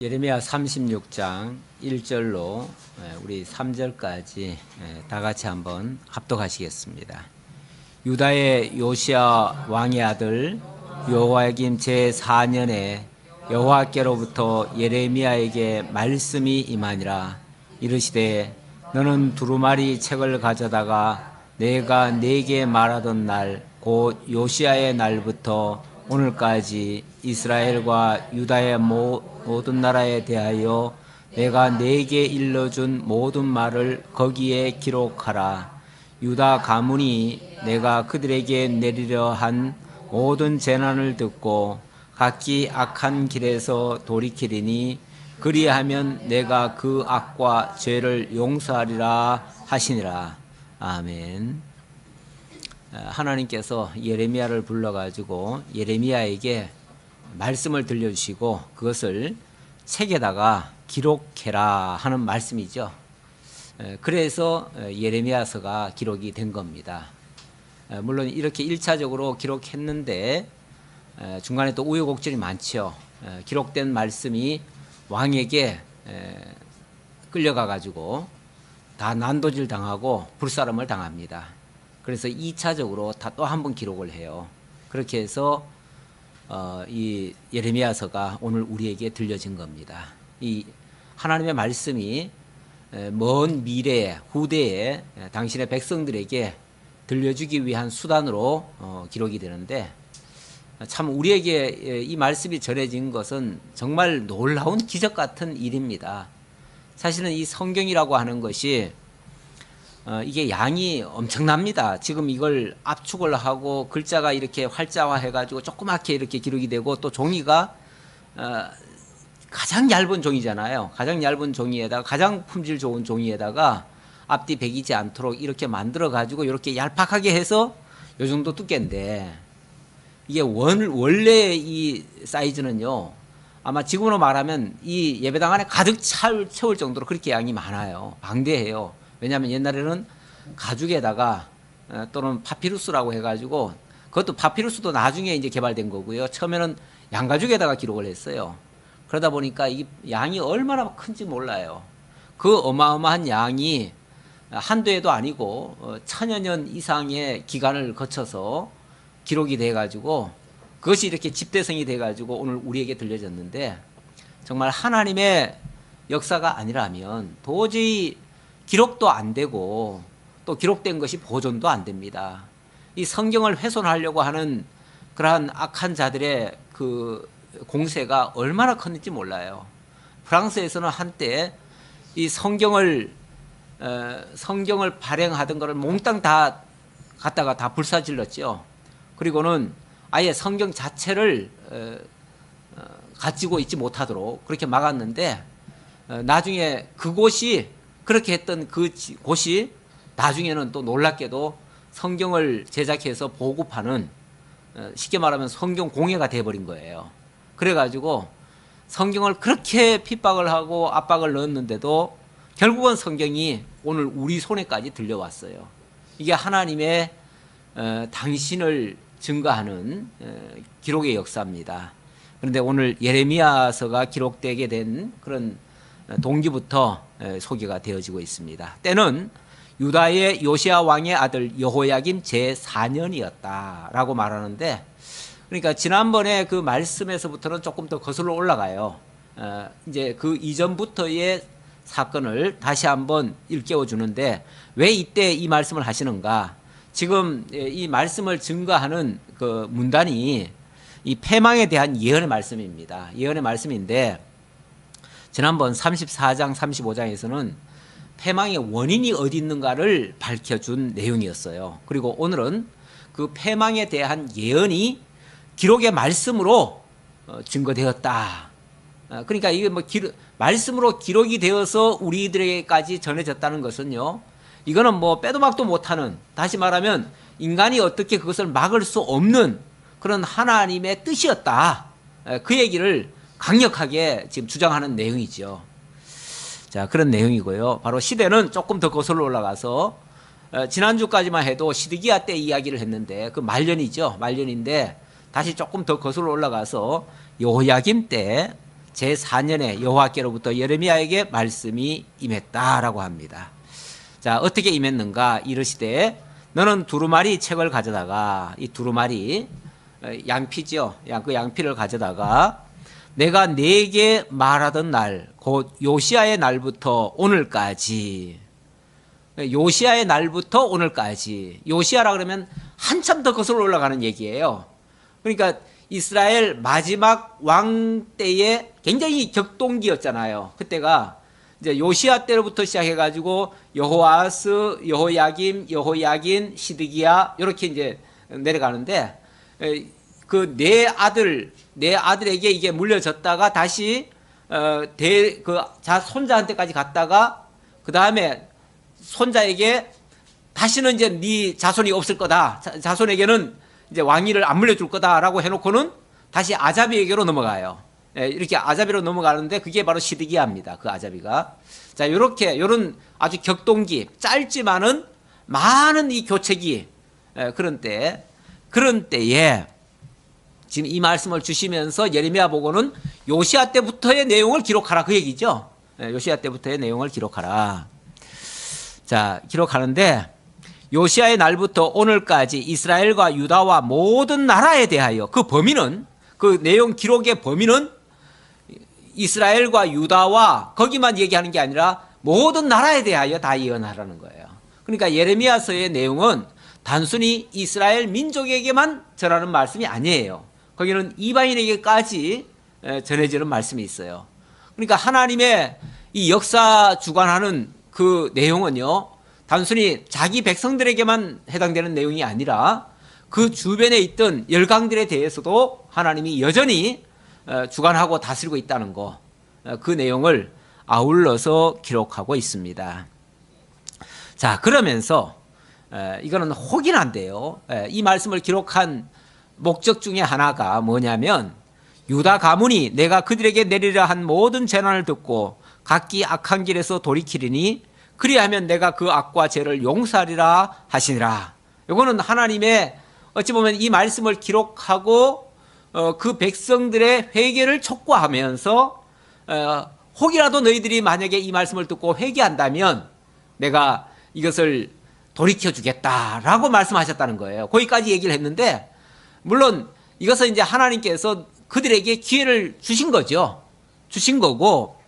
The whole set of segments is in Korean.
예레미야 36장 1절로 우리 3절까지 다 같이 한번 합독하시겠습니다. 유다의 요시야 왕의 아들 여호야김 제4년에 여호와께로부터 예레미야에게 말씀이 임하니라. 이르시되 너는 두루마리 책을 가져다가 내가 네게 말하던 날 곧 요시야의 날부터 오늘까지 이스라엘과 유다의 모든 나라에 대하여 내가 네게 일러준 모든 말을 거기에 기록하라. 유다 가문이 내가 그들에게 내리려 한 모든 재난을 듣고 각기 악한 길에서 돌이키리니 그리하면 내가 그 악과 죄를 용서하리라 하시니라. 아멘. 하나님께서 예레미야를 불러가지고 예레미야에게 말씀을 들려주시고 그것을 책에다가 기록해라 하는 말씀이죠. 그래서 예레미야서가 기록이 된 겁니다. 물론 이렇게 1차적으로 기록했는데 중간에 또 우여곡절이 많죠. 기록된 말씀이 왕에게 끌려가가지고 다 난도질 당하고 불사름을 당합니다. 그래서 2차적으로 다 또 한 번 기록을 해요. 그렇게 해서 이 예레미야서가 오늘 우리에게 들려진 겁니다. 이 하나님의 말씀이 먼 미래에 후대에 당신의 백성들에게 들려주기 위한 수단으로 기록이 되는데 참 우리에게 이 말씀이 전해진 것은 정말 놀라운 기적 같은 일입니다. 사실은 이 성경이라고 하는 것이 이게 양이 엄청납니다. 지금 이걸 압축을 하고 글자가 이렇게 활자화해가지고 조그맣게 이렇게 기록이 되고 또 종이가 가장 얇은 종이잖아요. 가장 얇은 종이에다가 가장 품질 좋은 종이에다가 앞뒤 베기지 않도록 이렇게 만들어가지고 이렇게 얄팍하게 해서 요 정도 두께인데 이게 원래 이 사이즈는요. 아마 지금으로 말하면 이 예배당 안에 가득 채울 정도로 그렇게 양이 많아요. 방대해요. 왜냐하면 옛날에는 가죽에다가 또는 파피루스라고 해가지고 그것도 파피루스도 나중에 이제 개발된 거고요. 처음에는 양가죽에다가 기록을 했어요. 그러다 보니까 이 양이 얼마나 큰지 몰라요. 그 어마어마한 양이 한두 해도 아니고 천여 년 이상의 기간을 거쳐서 기록이 돼가지고 그것이 이렇게 집대성이 돼가지고 오늘 우리에게 들려졌는데 정말 하나님의 역사가 아니라면 도저히 기록도 안 되고 또 기록된 것이 보존도 안 됩니다. 이 성경을 훼손하려고 하는 그러한 악한 자들의 그 공세가 얼마나 컸는지 몰라요. 프랑스에서는 한때 이 성경을 발행하던 것을 몽땅 다 갖다가 다 불사질렀죠. 그리고는 아예 성경 자체를 가지고 있지 못하도록 그렇게 막았는데 나중에 그곳이 그렇게 했던 그 곳이 나중에는 또 놀랍게도 성경을 제작해서 보급하는 쉽게 말하면 성경 공예가 돼버린 거예요. 그래가지고 성경을 그렇게 핍박을 하고 압박을 넣었는데도 결국은 성경이 오늘 우리 손에까지 들려왔어요. 이게 하나님의 당신을 증거하는 기록의 역사입니다. 그런데 오늘 예레미야서가 기록되게 된 그런 동기부터 소개가 되어지고 있습니다. 때는 유다의 요시야 왕의 아들 여호야김 제4년이었다라고 말하는데 그러니까 지난번에 그 말씀에서부터는 조금 더 거슬러 올라가요. 이제 그 이전부터의 사건을 다시 한번 일깨워 주는데 왜 이때 이 말씀을 하시는가? 지금 이 말씀을 증거하는 그 문단이 이 패망에 대한 예언의 말씀입니다. 예언의 말씀인데 지난번 34장 35장에서는 패망의 원인이 어디 있는가를 밝혀준 내용이었어요. 그리고 오늘은 그 패망에 대한 예언이 기록의 말씀으로 증거되었다. 그러니까 이게 뭐 말씀으로 기록이 되어서 우리들에게까지 전해졌다는 것은요. 이거는 뭐 빼도 박도 못하는, 다시 말하면 인간이 어떻게 그것을 막을 수 없는 그런 하나님의 뜻이었다. 그 얘기를 강력하게 지금 주장하는 내용이죠. 자, 그런 내용이고요. 바로 시대는 조금 더 거슬러 올라가서 지난주까지만 해도 시드기야 때 이야기를 했는데 그 말년이죠. 말년인데 다시 조금 더 거슬러 올라가서 여호야김 때 제4년에 여호와께로부터 예레미야에게 말씀이 임했다라고 합니다. 자, 어떻게 임했는가? 이르시되 너는 두루마리 책을 가져다가, 이 두루마리 양피죠. 그 양피를 가져다가 내가 네게 말하던 날, 곧 요시야의 날부터 오늘까지, 요시야의 날부터 오늘까지, 요시야라 그러면 한참 더 거슬러 올라가는 얘기예요. 그러니까 이스라엘 마지막 왕 때에 굉장히 격동기였잖아요. 그때가 이제 요시야 때로부터 시작해가지고 여호아스, 여호야김, 여호야긴, 시드기야 이렇게 이제 내려가는데, 그 네 아들에게 이게 물려졌다가 다시 손자한테까지 갔다가 그 다음에 손자에게 다시는 이제 네 자손이 없을 거다. 자손에게는 이제 왕위를 안 물려줄 거다라고 해놓고는 다시 아자비에게로 넘어가요. 이렇게 아자비로 넘어가는데 그게 바로 시드기야입니다. 그 아자비가. 자, 요런 아주 격동기, 짧지만은 많은 이 교체기, 그런 때에 지금 이 말씀을 주시면서 예레미야 보고는 요시야 때부터의 내용을 기록하라 그 얘기죠. 요시야 때부터의 내용을 기록하라. 자, 기록하는데 요시야의 날부터 오늘까지 이스라엘과 유다와 모든 나라에 대하여, 그 범위는, 그 내용 기록의 범위는 이스라엘과 유다와 거기만 얘기하는 게 아니라 모든 나라에 대하여 다 예언하라는 거예요. 그러니까 예레미야서의 내용은 단순히 이스라엘 민족에게만 전하는 말씀이 아니에요. 거기는 이방인에게까지 전해지는 말씀이 있어요. 그러니까 하나님의 이 역사 주관하는 그 내용은요, 단순히 자기 백성들에게만 해당되는 내용이 아니라 그 주변에 있던 열강들에 대해서도 하나님이 여전히 주관하고 다스리고 있다는 거, 그 내용을 아울러서 기록하고 있습니다. 자, 그러면서 이거는 혹이 난데요. 이 말씀을 기록한 목적 중에 하나가 뭐냐면, 유다 가문이 내가 그들에게 내리려 한 모든 재난을 듣고 각기 악한 길에서 돌이키리니 그리하면 내가 그 악과 죄를 용서하리라 하시니라. 이거는 하나님의, 어찌 보면 이 말씀을 기록하고 그 백성들의 회개를 촉구하면서 혹이라도 너희들이 만약에 이 말씀을 듣고 회개한다면 내가 이것을 돌이켜주겠다라고 말씀하셨다는 거예요. 거기까지 얘기를 했는데, 물론 이것은 이제 하나님께서 그들에게 기회를 주신 거죠. 주신 거고,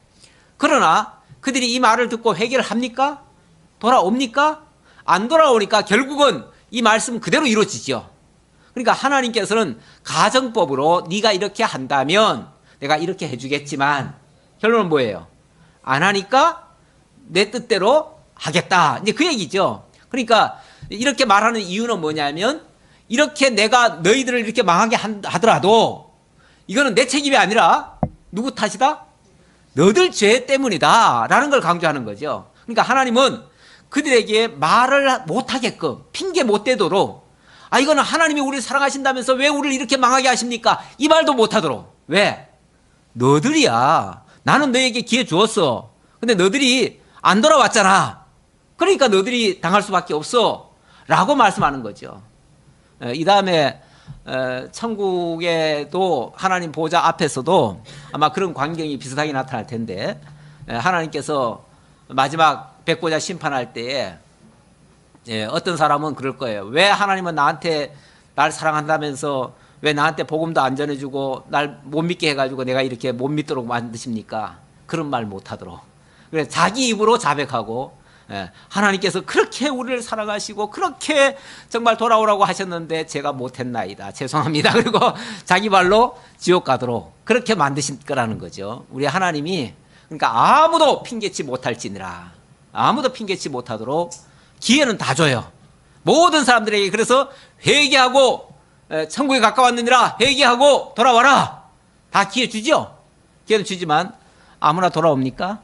그러나 그들이 이 말을 듣고 회개를 합니까? 돌아옵니까? 안 돌아오니까 결국은 이 말씀 그대로 이루어지죠. 그러니까 하나님께서는 가정법으로 네가 이렇게 한다면 내가 이렇게 해주겠지만, 결론은 뭐예요? 안 하니까 내 뜻대로 하겠다. 이제 그 얘기죠. 그러니까 이렇게 말하는 이유는 뭐냐면, 이렇게 내가 너희들을 이렇게 망하게 하더라도 이거는 내 책임이 아니라 누구 탓이다? 너들 죄 때문이다 라는 걸 강조하는 거죠. 그러니까 하나님은 그들에게 말을 못하게끔, 핑계 못 대도록, 이거는 하나님이 우리를 사랑하신다면서 왜 우리를 이렇게 망하게 하십니까? 이 말도 못하도록. 왜? 너들이야. 나는 너에게 기회 주었어. 근데 너들이 안 돌아왔잖아. 그러니까 너들이 당할 수밖에 없어 라고 말씀하는 거죠. 이 다음에 천국에도 하나님 보좌 앞에서도 아마 그런 광경이 비슷하게 나타날 텐데, 하나님께서 마지막 백보자 심판할 때에 어떤 사람은 그럴 거예요. 왜 하나님은 나한테, 날 사랑한다면서 왜 나한테 복음도 안 전해주고 날 못 믿게 해가지고 내가 이렇게 못 믿도록 만드십니까? 그런 말 못하도록. 그래서 자기 입으로 자백하고, 하나님께서 그렇게 우리를 사랑하시고 그렇게 정말 돌아오라고 하셨는데 제가 못했나이다. 죄송합니다. 그리고 자기 발로 지옥 가도록 그렇게 만드신 거라는 거죠. 우리 하나님이, 그러니까 아무도 핑계치 못할지니라, 아무도 핑계치 못하도록 기회는 다 줘요. 모든 사람들에게. 그래서 회개하고 천국에 가까웠느니라, 회개하고 돌아와라. 다 기회 주죠. 기회는 주지만 아무나 돌아옵니까?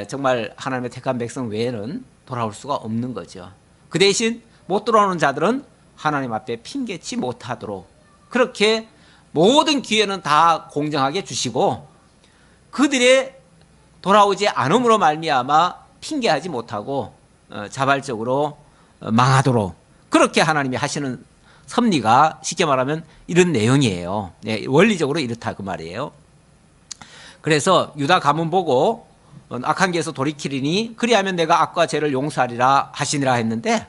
정말 하나님의 택한 백성 외에는 돌아올 수가 없는 거죠. 그 대신 못 돌아오는 자들은 하나님 앞에 핑계치 못하도록 그렇게 모든 기회는 다 공정하게 주시고, 그들의 돌아오지 않음으로 말미암아 핑계하지 못하고 자발적으로 망하도록 그렇게 하나님이 하시는 섭리가 쉽게 말하면 이런 내용이에요. 원리적으로 이렇다 그 말이에요. 그래서 유다 가문 보고 악한 길에서 돌이키리니 그리하면 내가 악과 죄를 용서하리라 하시니라 했는데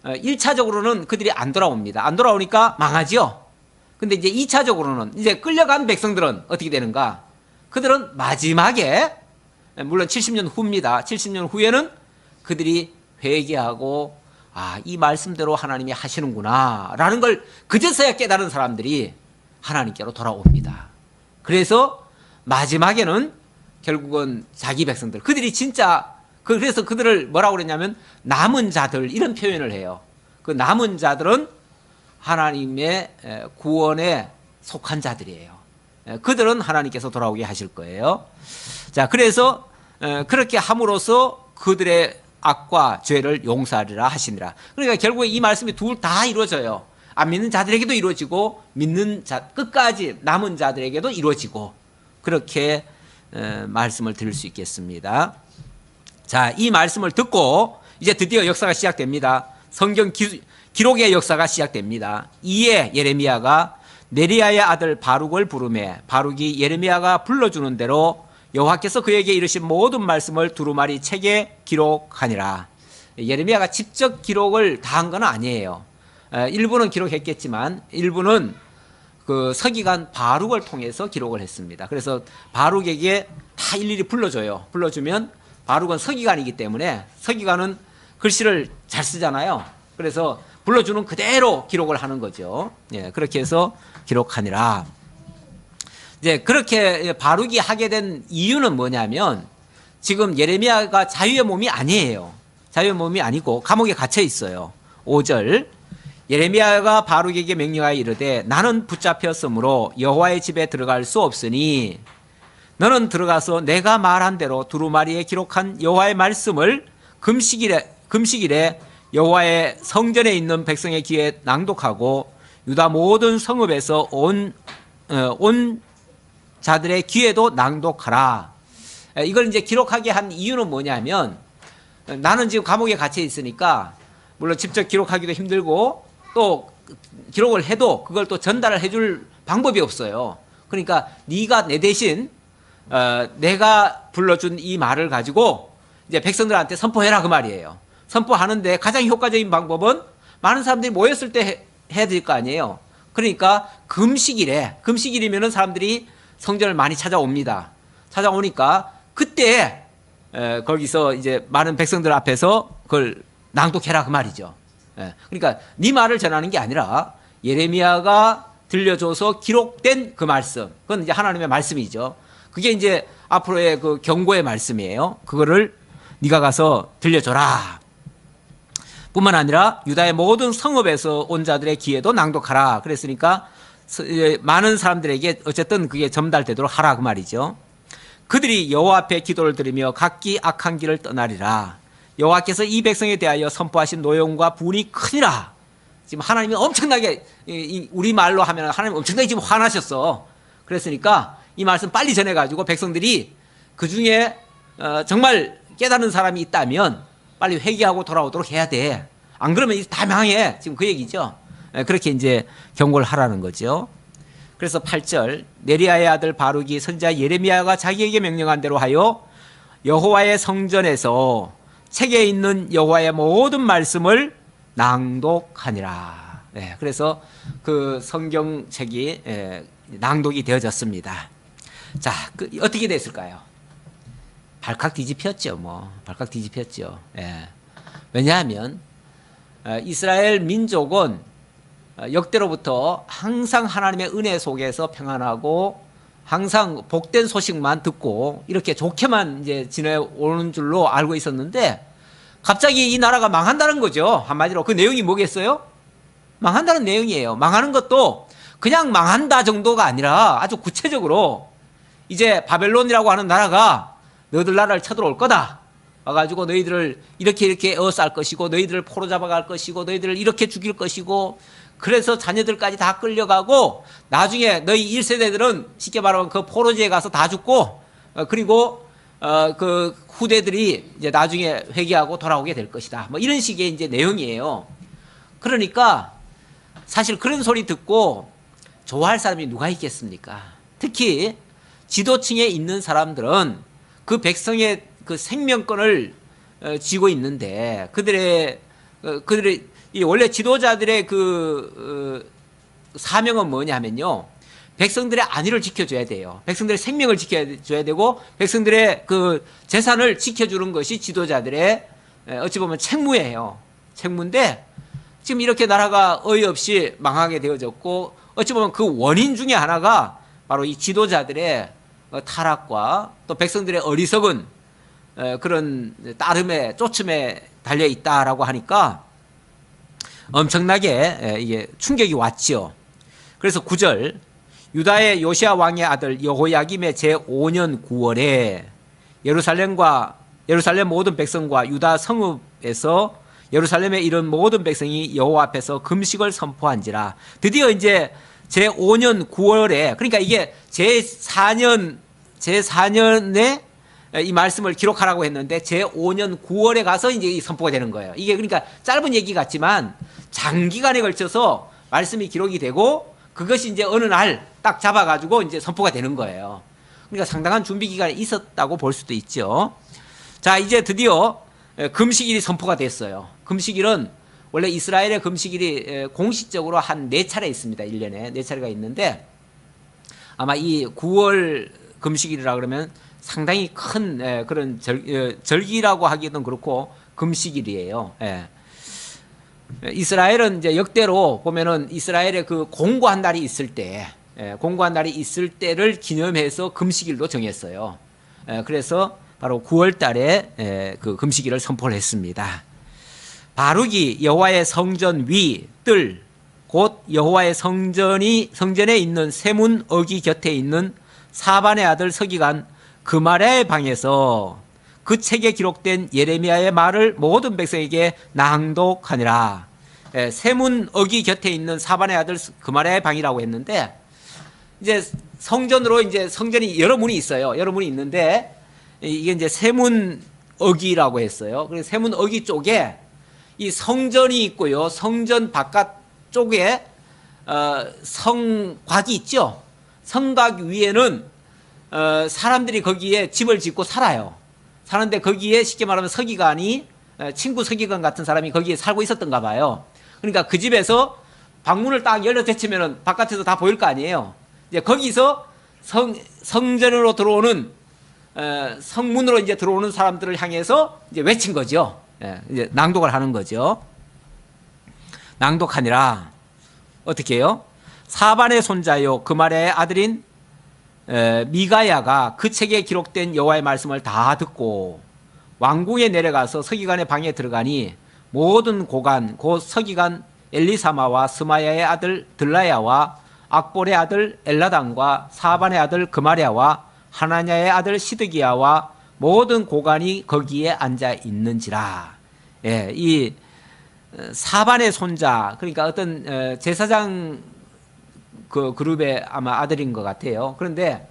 1차적으로는 그들이 안 돌아옵니다. 안 돌아오니까 망하지요. 근데 이제 2차적으로는 이제 끌려간 백성들은 어떻게 되는가? 그들은 마지막에 물론 70년 후입니다. 70년 후에는 그들이 회개하고 이 말씀대로 하나님이 하시는구나 라는 걸 그제서야 깨달은 사람들이 하나님께로 돌아옵니다. 그래서 마지막에는 결국은 자기 백성들, 그들이 진짜, 그래서 그들을 뭐라고 그랬냐면 남은 자들 이런 표현을 해요. 그 남은 자들은 하나님의 구원에 속한 자들이에요. 그들은 하나님께서 돌아오게 하실 거예요. 자, 그래서 그렇게 함으로써 그들의 악과 죄를 용서하리라 하시니라. 그러니까 결국에 이 말씀이 둘 다 이루어져요. 안 믿는 자들에게도 이루어지고 믿는 자 끝까지 남은 자들에게도 이루어지고 그렇게 말씀을 드릴 수 있겠습니다. 자, 이 말씀을 듣고 이제 드디어 역사가 시작됩니다. 성경 기록의 역사가 시작됩니다. 이에 예레미야가 네리야의 아들 바룩을 부르매 바룩이 예레미야가 불러주는 대로 여호와께서 그에게 이르신 모든 말씀을 두루마리 책에 기록하니라. 예레미야가 직접 기록을 다 한 건 아니에요. 일부는 기록했겠지만 일부는 그 서기관 바룩을 통해서 기록을 했습니다. 그래서 바룩에게 다 일일이 불러줘요. 불러주면 바룩은 서기관이기 때문에 서기관은 글씨를 잘 쓰잖아요. 그래서 불러주는 그대로 기록을 하는 거죠. 예, 그렇게 해서 기록하니라. 이제 그렇게 바룩이 하게 된 이유는 뭐냐면 지금 예레미야가 자유의 몸이 아니에요. 자유의 몸이 아니고 감옥에 갇혀 있어요. 5절 예레미야가 바룩에게 명령하여 이르되 나는 붙잡혔으므로 여호와의 집에 들어갈 수 없으니 너는 들어가서 내가 말한 대로 두루마리에 기록한 여호와의 말씀을 금식일에 여호와의 성전에 있는 백성의 귀에 낭독하고 유다 모든 성읍에서 온 자들의 귀에도 낭독하라. 이걸 이제 기록하게 한 이유는 뭐냐면 나는 지금 감옥에 갇혀 있으니까 물론 직접 기록하기도 힘들고 또 기록을 해도 그걸 또 전달을 해줄 방법이 없어요. 그러니까 네가 내 대신 내가 불러준 이 말을 가지고 이제 백성들한테 선포해라 그 말이에요. 선포하는데 가장 효과적인 방법은 많은 사람들이 모였을 때 해야 될 거 아니에요. 그러니까 금식일이면은 사람들이 성전을 많이 찾아옵니다. 찾아오니까 그때 거기서 이제 많은 백성들 앞에서 그걸 낭독해라 그 말이죠. 그러니까 네 말을 전하는 게 아니라 예레미야가 들려줘서 기록된 그 말씀, 그건 이제 하나님의 말씀이죠. 그게 이제 앞으로의 그 경고의 말씀이에요. 그거를 네가 가서 들려줘라. 뿐만 아니라 유다의 모든 성읍에서 온 자들의 귀에도 낭독하라. 그랬으니까 많은 사람들에게 어쨌든 그게 전달되도록 하라 그 말이죠. 그들이 여호와 앞에 기도를 드리며 각기 악한 길을 떠나리라. 여호와께서 이 백성에 대하여 선포하신 노여움과 분이 크니라. 지금 하나님이 엄청나게 우리 말로 하면 하나님 엄청나게 지금 화나셨어. 그랬으니까 이 말씀 빨리 전해가지고 백성들이 그 중에 정말 깨달은 사람이 있다면 빨리 회개하고 돌아오도록 해야 돼. 안 그러면 다 망해. 지금 그 얘기죠. 그렇게 이제 경고를 하라는 거죠. 그래서 8절 네리야의 아들 바룩이 선지자 예레미야가 자기에게 명령한 대로 하여 여호와의 성전에서 책에 있는 여호와의 모든 말씀을 낭독하니라. 그래서 그 성경책이 낭독이 되어졌습니다. 자, 어떻게 됐을까요? 발칵 뒤집혔죠. 발칵 뒤집혔죠. 왜냐하면 이스라엘 민족은 역대로부터 항상 하나님의 은혜 속에서 평안하고 항상 복된 소식만 듣고 이렇게 좋게만 이제 지내오는 줄로 알고 있었는데 갑자기 이 나라가 망한다는 거죠. 한마디로 그 내용이 뭐겠어요? 망한다는 내용이에요. 망하는 것도 그냥 망한다 정도가 아니라 아주 구체적으로 이제 바벨론이라고 하는 나라가 너희들 나라를 쳐들어올 거다. 와가지고 너희들을 이렇게 에워쌀 것이고 너희들을 포로 잡아갈 것이고 너희들을 이렇게 죽일 것이고 그래서 자녀들까지 다 끌려가고 나중에 너희 1세대들은 쉽게 말하면 그 포로지에 가서 다 죽고 그리고 그 후대들이 이제 나중에 회개하고 돌아오게 될 것이다. 이런 식의 이제 내용이에요. 그러니까 사실 그런 소리 듣고 좋아할 사람이 누가 있겠습니까? 특히 지도층에 있는 사람들은 그 백성의 그 생명권을 쥐고 있는데 그들의 이 원래 지도자들의 사명은 뭐냐면요. 백성들의 안위를 지켜줘야 돼요. 백성들의 생명을 지켜줘야 되고 백성들의 그 재산을 지켜주는 것이 지도자들의 어찌 보면 책무예요. 책무인데 지금 이렇게 나라가 어이없이 망하게 되어졌고 어찌 보면 그 원인 중에 하나가 바로 이 지도자들의 타락과 또 백성들의 어리석은 그런 따름에 쫓음에 달려 있다라고 하니까 엄청나게 이게 충격이 왔지요. 그래서 9절 유다의 요시야 왕의 아들 여호야김의 제5년 9월에 예루살렘 모든 백성과 유다 성읍에서 예루살렘에 이른 모든 백성이 여호와 앞에서 금식을 선포한지라. 드디어 이제 제5년 9월에 그러니까 이게 제4년에 이 말씀을 기록하라고 했는데 제5년 9월에 가서 이제 이 선포가 되는 거예요. 이게 그러니까 짧은 얘기 같지만 장기간에 걸쳐서 말씀이 기록이 되고 그것이 이제 어느 날 딱 잡아가지고 이제 선포가 되는 거예요. 그러니까 상당한 준비 기간이 있었다고 볼 수도 있죠. 자, 이제 드디어 금식일이 선포가 됐어요. 금식일은 원래 이스라엘의 금식일이 공식적으로 한 4차례 있습니다. 1년에 4차례가 있는데 아마 이 9월 금식일이라 그러면 상당히 큰 그런 절기라고 하기는 그렇고 금식일이에요. 이스라엘은 이제 역대로 보면은 이스라엘의 그 공고한 날이 있을 때, 공고한 날이 있을 때를 기념해서 금식일로 정했어요. 그래서 바로 9월 달에 그 금식일을 선포를 했습니다. 바룩이 여호와의 성전 위 뜰 곧 여호와의 성전에 있는 세문 어기 곁에 있는 사반의 아들 서기관 그마랴의 방에서 그 책에 기록된 예레미야의 말을 모든 백성에게 낭독하니라. 세문 어기 곁에 있는 사반의 아들 그마랴의 방이라고 했는데 이제 성전으로 이제 성전이 여러 문이 있어요. 여러 문이 있는데 이게 이제 세문 어기라고 했어요. 그래서 세문 어기 쪽에 이 성전이 있고요. 성전 바깥 쪽에 성곽이 있죠. 성곽 위에는 사람들이 거기에 집을 짓고 살아요. 사는데 거기에 쉽게 말하면 서기관이 친구 서기관 같은 사람이 거기에 살고 있었던가 봐요. 그러니까 그 집에서 방문을 딱 열려 제치면은 바깥에서 다 보일 거 아니에요. 이제 거기서 성전으로 들어오는 성문으로 이제 들어오는 사람들을 향해서 이제 외친 거죠. 이제 낭독을 하는 거죠. 낭독하니라. 어떻게 해요? 사반의 손자요 그마랴의 아들인 미가야가 그 책에 기록된 여호와의 말씀을 다 듣고 왕궁에 내려가서 서기관의 방에 들어가니 모든 고관 곧 서기관 엘리사마와 스마야의 아들 들라야와 악볼의 아들 엘라단과 사반의 아들 그마랴와 하나냐의 아들 시드기야와 모든 고관이 거기에 앉아 있는지라. 이 사반의 손자 그러니까 어떤 제사장 그 그룹의 아마 아들인 것 같아요. 그런데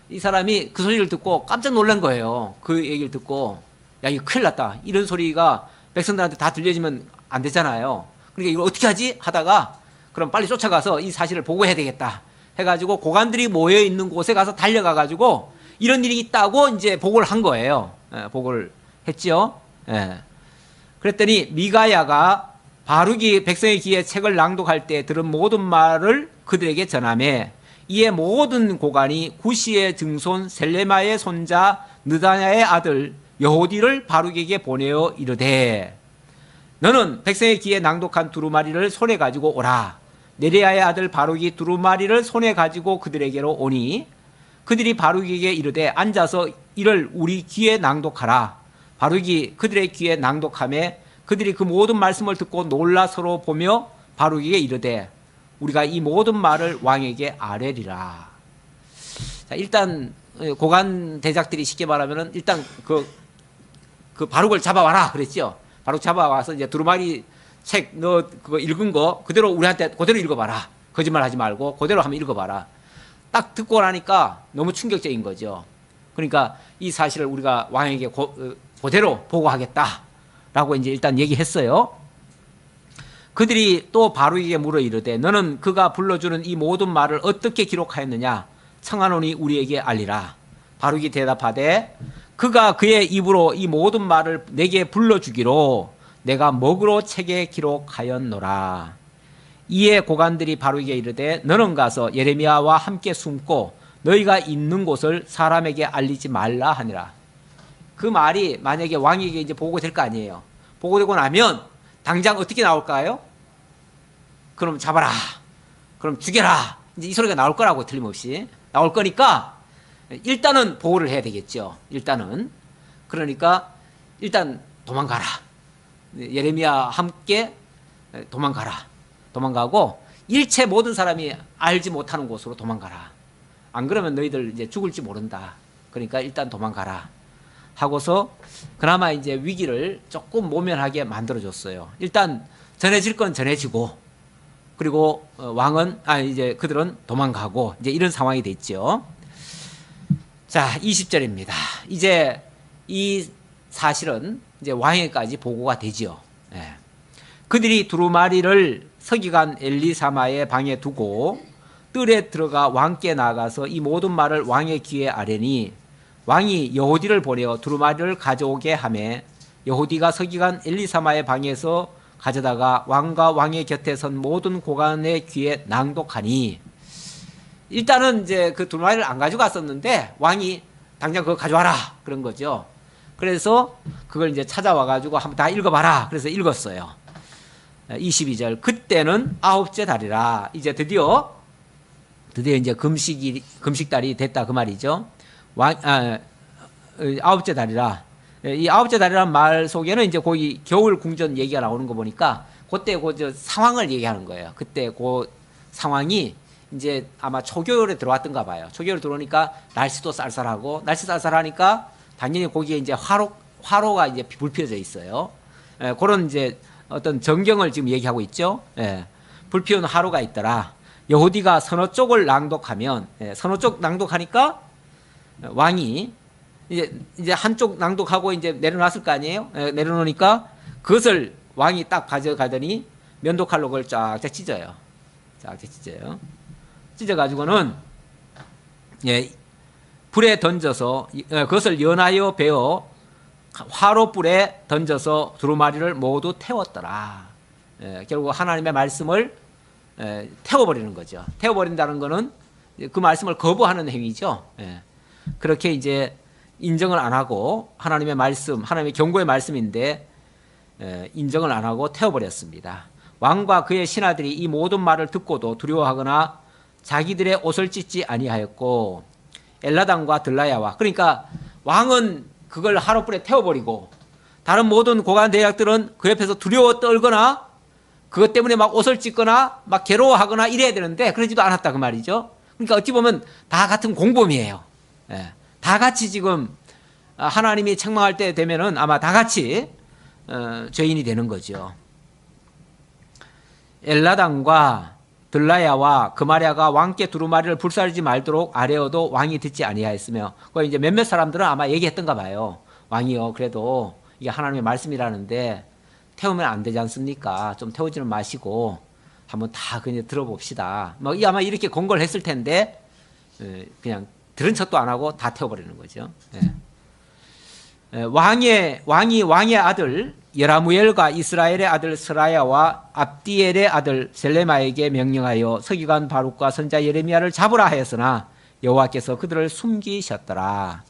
이 사람이 그 소리를 듣고 깜짝 놀란 거예요. 그 얘기를 듣고 야 이거 큰일 났다. 이런 소리가 백성들한테 다 들려지면 안 되잖아요. 그러니까 이걸 어떻게 하지? 하다가 그럼 빨리 쫓아가서 이 사실을 보고해야 되겠다. 해가지고 고관들이 모여 있는 곳에 가서 달려가가지고 이런 일이 있다고 이제 보고를 한 거예요. 보고를 했죠. 그랬더니 미가야가 바룩이 백성의 귀에 책을 낭독할 때 들은 모든 말을 그들에게 전하매 이에 모든 고관이 구시의 증손 셀레마의 손자 느다냐의 아들 여호디를 바룩에게 보내어 이르되 너는 백성의 귀에 낭독한 두루마리를 손에 가지고 오라. 네리야의 아들 바룩이 두루마리를 손에 가지고 그들에게로 오니 그들이 바룩에게 이르되 앉아서 이를 우리 귀에 낭독하라. 바룩이 그들의 귀에 낭독하매 그들이 그 모든 말씀을 듣고 놀라 서로 보며 바룩에게 이르되 우리가 이 모든 말을 왕에게 아뢰리라. 자, 일단 고관 대작들이 쉽게 말하면은 일단 그 바룩을 잡아와라 그랬죠. 바룩 잡아와서 이제 두루마리 책 너 그거 읽은 거 그대로 우리한테 그대로 읽어봐라. 거짓말하지 말고 그대로 한번 읽어봐라. 딱 듣고 나니까 너무 충격적인 거죠. 그러니까 이 사실을 우리가 왕에게 그대로 보고하겠다라고 이제 일단 얘기했어요. 그들이 또 바룩에게 물어 이르되 너는 그가 불러주는 이 모든 말을 어떻게 기록하였느냐 청하노니 우리에게 알리라. 바룩이 대답하되 그가 그의 입으로 이 모든 말을 내게 불러주기로 내가 먹으로 책에 기록하였노라. 이에 고관들이 바룩에게 이르되 너는 가서 예레미야와 함께 숨고 너희가 있는 곳을 사람에게 알리지 말라 하니라. 그 말이 만약에 왕에게 이제 보고될 거 아니에요. 보고되고 나면 당장 어떻게 나올까요? 그럼 잡아라. 그럼 죽여라. 이제 이 소리가 나올 거라고 틀림없이 나올 거니까 일단은 보호를 해야 되겠죠. 일단은. 그러니까 일단 도망가라. 예레미야 함께 도망가라. 도망가고 일체 모든 사람이 알지 못하는 곳으로 도망가라. 안 그러면 너희들 이제 죽을지 모른다. 그러니까 일단 도망가라. 하고서 그나마 이제 위기를 조금 모면하게 만들어줬어요. 일단 전해질 건 전해지고 그리고 왕은 이제 그들은 도망가고 이제 이런 상황이 됐죠. 자, 20절입니다. 이제 이 사실은 이제 왕에게까지 보고가 되지요. 예. 그들이 두루마리를 서기관 엘리사마의 방에 두고 뜰에 들어가 왕께 나가서 이 모든 말을 왕의 귀에 아뢰니 왕이 여호디를 보내어 두루마리를 가져오게 하매 여호디가 서기관 엘리사마의 방에서 가져다가 왕과 왕의 곁에 선 모든 고관의 귀에 낭독하니 일단은 이제 그 두루마리를 안 가져갔었는데 왕이 당장 그거 가져와라 그런 거죠. 그래서 그걸 이제 찾아와 가지고 한번 다 읽어봐라. 그래서 읽었어요. 22절 그때는 9째 달이라. 이제 드디어 이제 금식달이 됐다 그 말이죠. 9째 달이라. 이 9째 달이라는 말 속에는 이제 거기 겨울 궁전 얘기가 나오는 거 보니까 그때 그 상황을 얘기하는 거예요. 그때 그 상황이 이제 아마 초겨울에 들어왔던가 봐요. 초겨울에 들어오니까 날씨도 쌀쌀하고 날씨 쌀쌀하니까 당연히 거기에 이제 화로가 이제 불 피워져 있어요. 그런 이제 어떤 전경을 지금 얘기하고 있죠. 불 피운 화로가 있더라. 여호디가 서너 쪽을 낭독하면 서너 쪽 낭독하니까 왕이 이제 한쪽 낭독하고 이제 내려놨을 거 아니에요. 내려놓으니까 그것을 왕이 딱 가져가더니 면도칼로 그걸 쫙쫙 찢어요. 쫙쫙 찢어요. 찢어가지고는 불에 던져서 그것을 연하여 베어 화로불에 던져서 두루마리를 모두 태웠더라. 결국 하나님의 말씀을 태워버리는 거죠. 태워버린다는 거는 그 말씀을 거부하는 행위죠. 그렇게 이제 인정을 안 하고 하나님의 말씀, 하나님의 경고의 말씀인데 인정을 안 하고 태워버렸습니다. 왕과 그의 신하들이 이 모든 말을 듣고도 두려워하거나 자기들의 옷을 찢지 아니하였고 엘라단과 들라야와 그러니까 왕은 그걸 하룻불에 태워버리고 다른 모든 고관 대략들은 그 옆에서 두려워 떨거나 그것 때문에 막 옷을 찢거나 막 괴로워하거나 이래야 되는데 그러지도 않았다 그 말이죠. 그러니까 어찌 보면 다 같은 공범이에요. 다 같이 지금 하나님이 책망할 때 되면은 아마 다 같이 죄인이 되는 거죠. 엘라단과 들라야와 그마랴가 왕께 두루마리를 불사르지 말도록 아뢰어도 왕이 듣지 아니하였으며 그 이제 몇몇 사람들은 아마 얘기했던가 봐요. 왕이요 그래도 이게 하나님의 말씀이라는데 태우면 안 되지 않습니까? 좀 태우지는 마시고 한번 다 그냥 들어봅시다. 뭐 아마 이렇게 권고를 했을 텐데 그냥 들은 척도 안 하고 다 태워버리는 거죠. 왕의 아들 여라무엘과 이스라엘의 아들 스라야와 압디엘의 아들 셀레마에게 명령하여 서기관 바룩과 선자 예레미야를 잡으라 하였으나 여호와께서 그들을 숨기셨더라.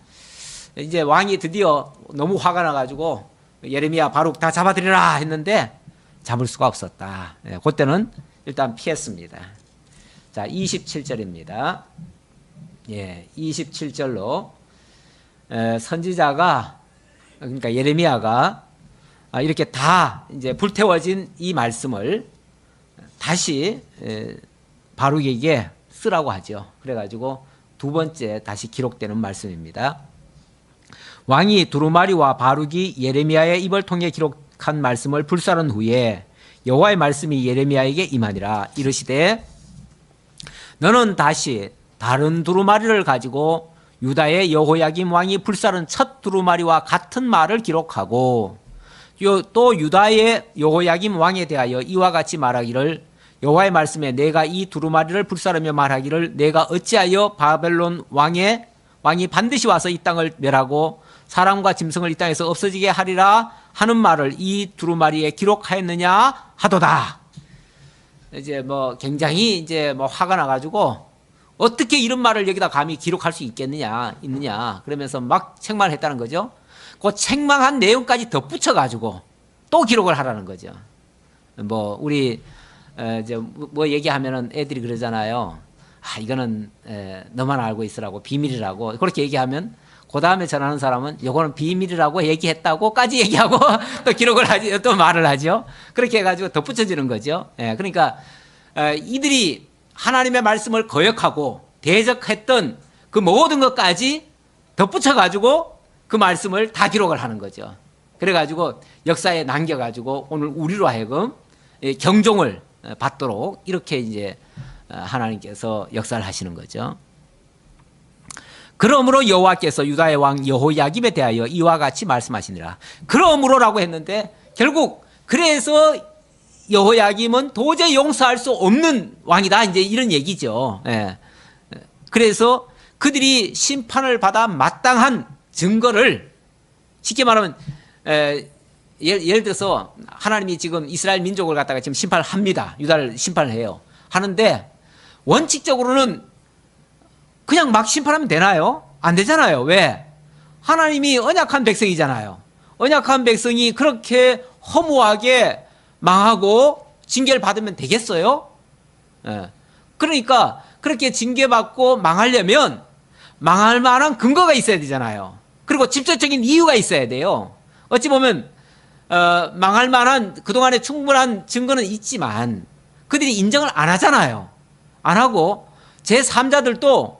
이제 왕이 드디어 너무 화가 나가지고 예레미야 바룩 다 잡아들이라 했는데 잡을 수가 없었다. 그때는 일단 피했습니다. 자, 27절입니다. 27절로 선지자가 그러니까 예레미야가 이렇게 다 이제 불태워진 이 말씀을 다시 바룩에게 쓰라고 하죠. 그래가지고 두 번째 다시 기록되는 말씀입니다. 왕이 두루마리와 바룩이 예레미야의 입을 통해 기록한 말씀을 불사른 후에 여호와의 말씀이 예레미야에게 임하니라. 이르시되 너는 다시 다른 두루마리를 가지고 유다의 여호야김 왕이 불사른 첫 두루마리와 같은 말을 기록하고 또 유다의 여호야김 왕에 대하여 이와 같이 말하기를 여호와의 말씀에 내가 이 두루마리를 불사르며 말하기를 내가 어찌하여 바벨론 왕의 왕이 반드시 와서 이 땅을 멸하고 사람과 짐승을 이 땅에서 없어지게 하리라 하는 말을 이 두루마리에 기록하였느냐 하도다. 이제 뭐 굉장히 이제 뭐 화가 나가지고 어떻게 이런 말을 여기다 감히 기록할 수 있느냐 그러면서 막 책망했다는 거죠. 그 책망한 내용까지 덧붙여가지고 또 기록을 하라는 거죠. 뭐 우리 이제 뭐 얘기하면은 애들이 그러잖아요. 아 이거는 너만 알고 있으라고 비밀이라고 그렇게 얘기하면 그 다음에 전하는 사람은 요거는 비밀이라고 얘기했다고까지 얘기하고 또 기록을 하지 또 말을 하죠. 그렇게 해가지고 덧붙여지는 거죠. 그러니까 이들이 하나님의 말씀을 거역하고 대적했던 그 모든 것까지 덧붙여가지고 그 말씀을 다 기록을 하는 거죠. 그래가지고 역사에 남겨가지고 오늘 우리로 하여금 경종을 받도록 이렇게 이제 하나님께서 역사를 하시는 거죠. 그러므로 여호와께서 유다의 왕 여호야김에 대하여 이와 같이 말씀하시니라. 그러므로라고 했는데 결국 그래서 여호야김은 도저히 용서할 수 없는 왕이다. 이제 이런 얘기죠. 그래서 그들이 심판을 받아 마땅한 증거를 쉽게 말하면 예를 들어서 하나님이 지금 이스라엘 민족을 갖다가 지금 심판을 합니다. 유다를 심판을 해요. 하는데 원칙적으로는 그냥 막 심판하면 되나요? 안 되잖아요. 왜? 하나님이 언약한 백성이잖아요. 언약한 백성이 그렇게 허무하게 망하고 징계를 받으면 되겠어요? 그러니까 그렇게 징계받고 망하려면 망할 만한 근거가 있어야 되잖아요. 그리고 직접적인 이유가 있어야 돼요. 어찌 보면 망할 만한 그동안에 충분한 증거는 있지만 그들이 인정을 안 하잖아요. 안 하고 제3자들도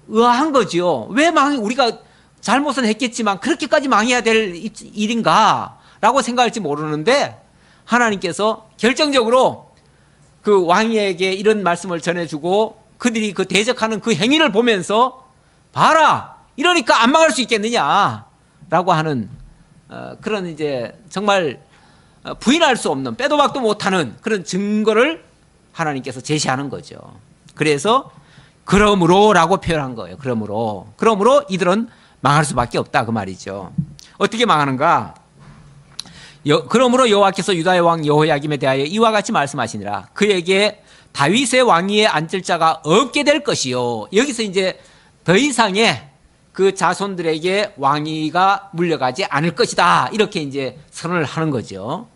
의아한 거지요. 왜 우리가 잘못은 했겠지만 그렇게까지 망해야 될 일인가 라고 생각할지 모르는데 하나님께서 결정적으로 그 왕에게 이런 말씀을 전해주고 그들이 그 대적하는 그 행위를 보면서 봐라 이러니까 안 망할 수 있겠느냐 라고 하는 그런 이제 정말 부인할 수 없는 빼도 박도 못하는 그런 증거를 하나님께서 제시하는 거죠. 그래서 그러므로라고 표현한 거예요. 그러므로 이들은 망할 수밖에 없다 그 말이죠. 어떻게 망하는가? 그러므로 여호와께서 유다의 왕 여호야김에 대하여 이와 같이 말씀하시니라. 그에게 다윗의 왕위에 앉을 자가 없게 될 것이요. 여기서 이제 더 이상의 그 자손들에게 왕위가 물려가지 않을 것이다. 이렇게 이제 선언을 하는 거죠.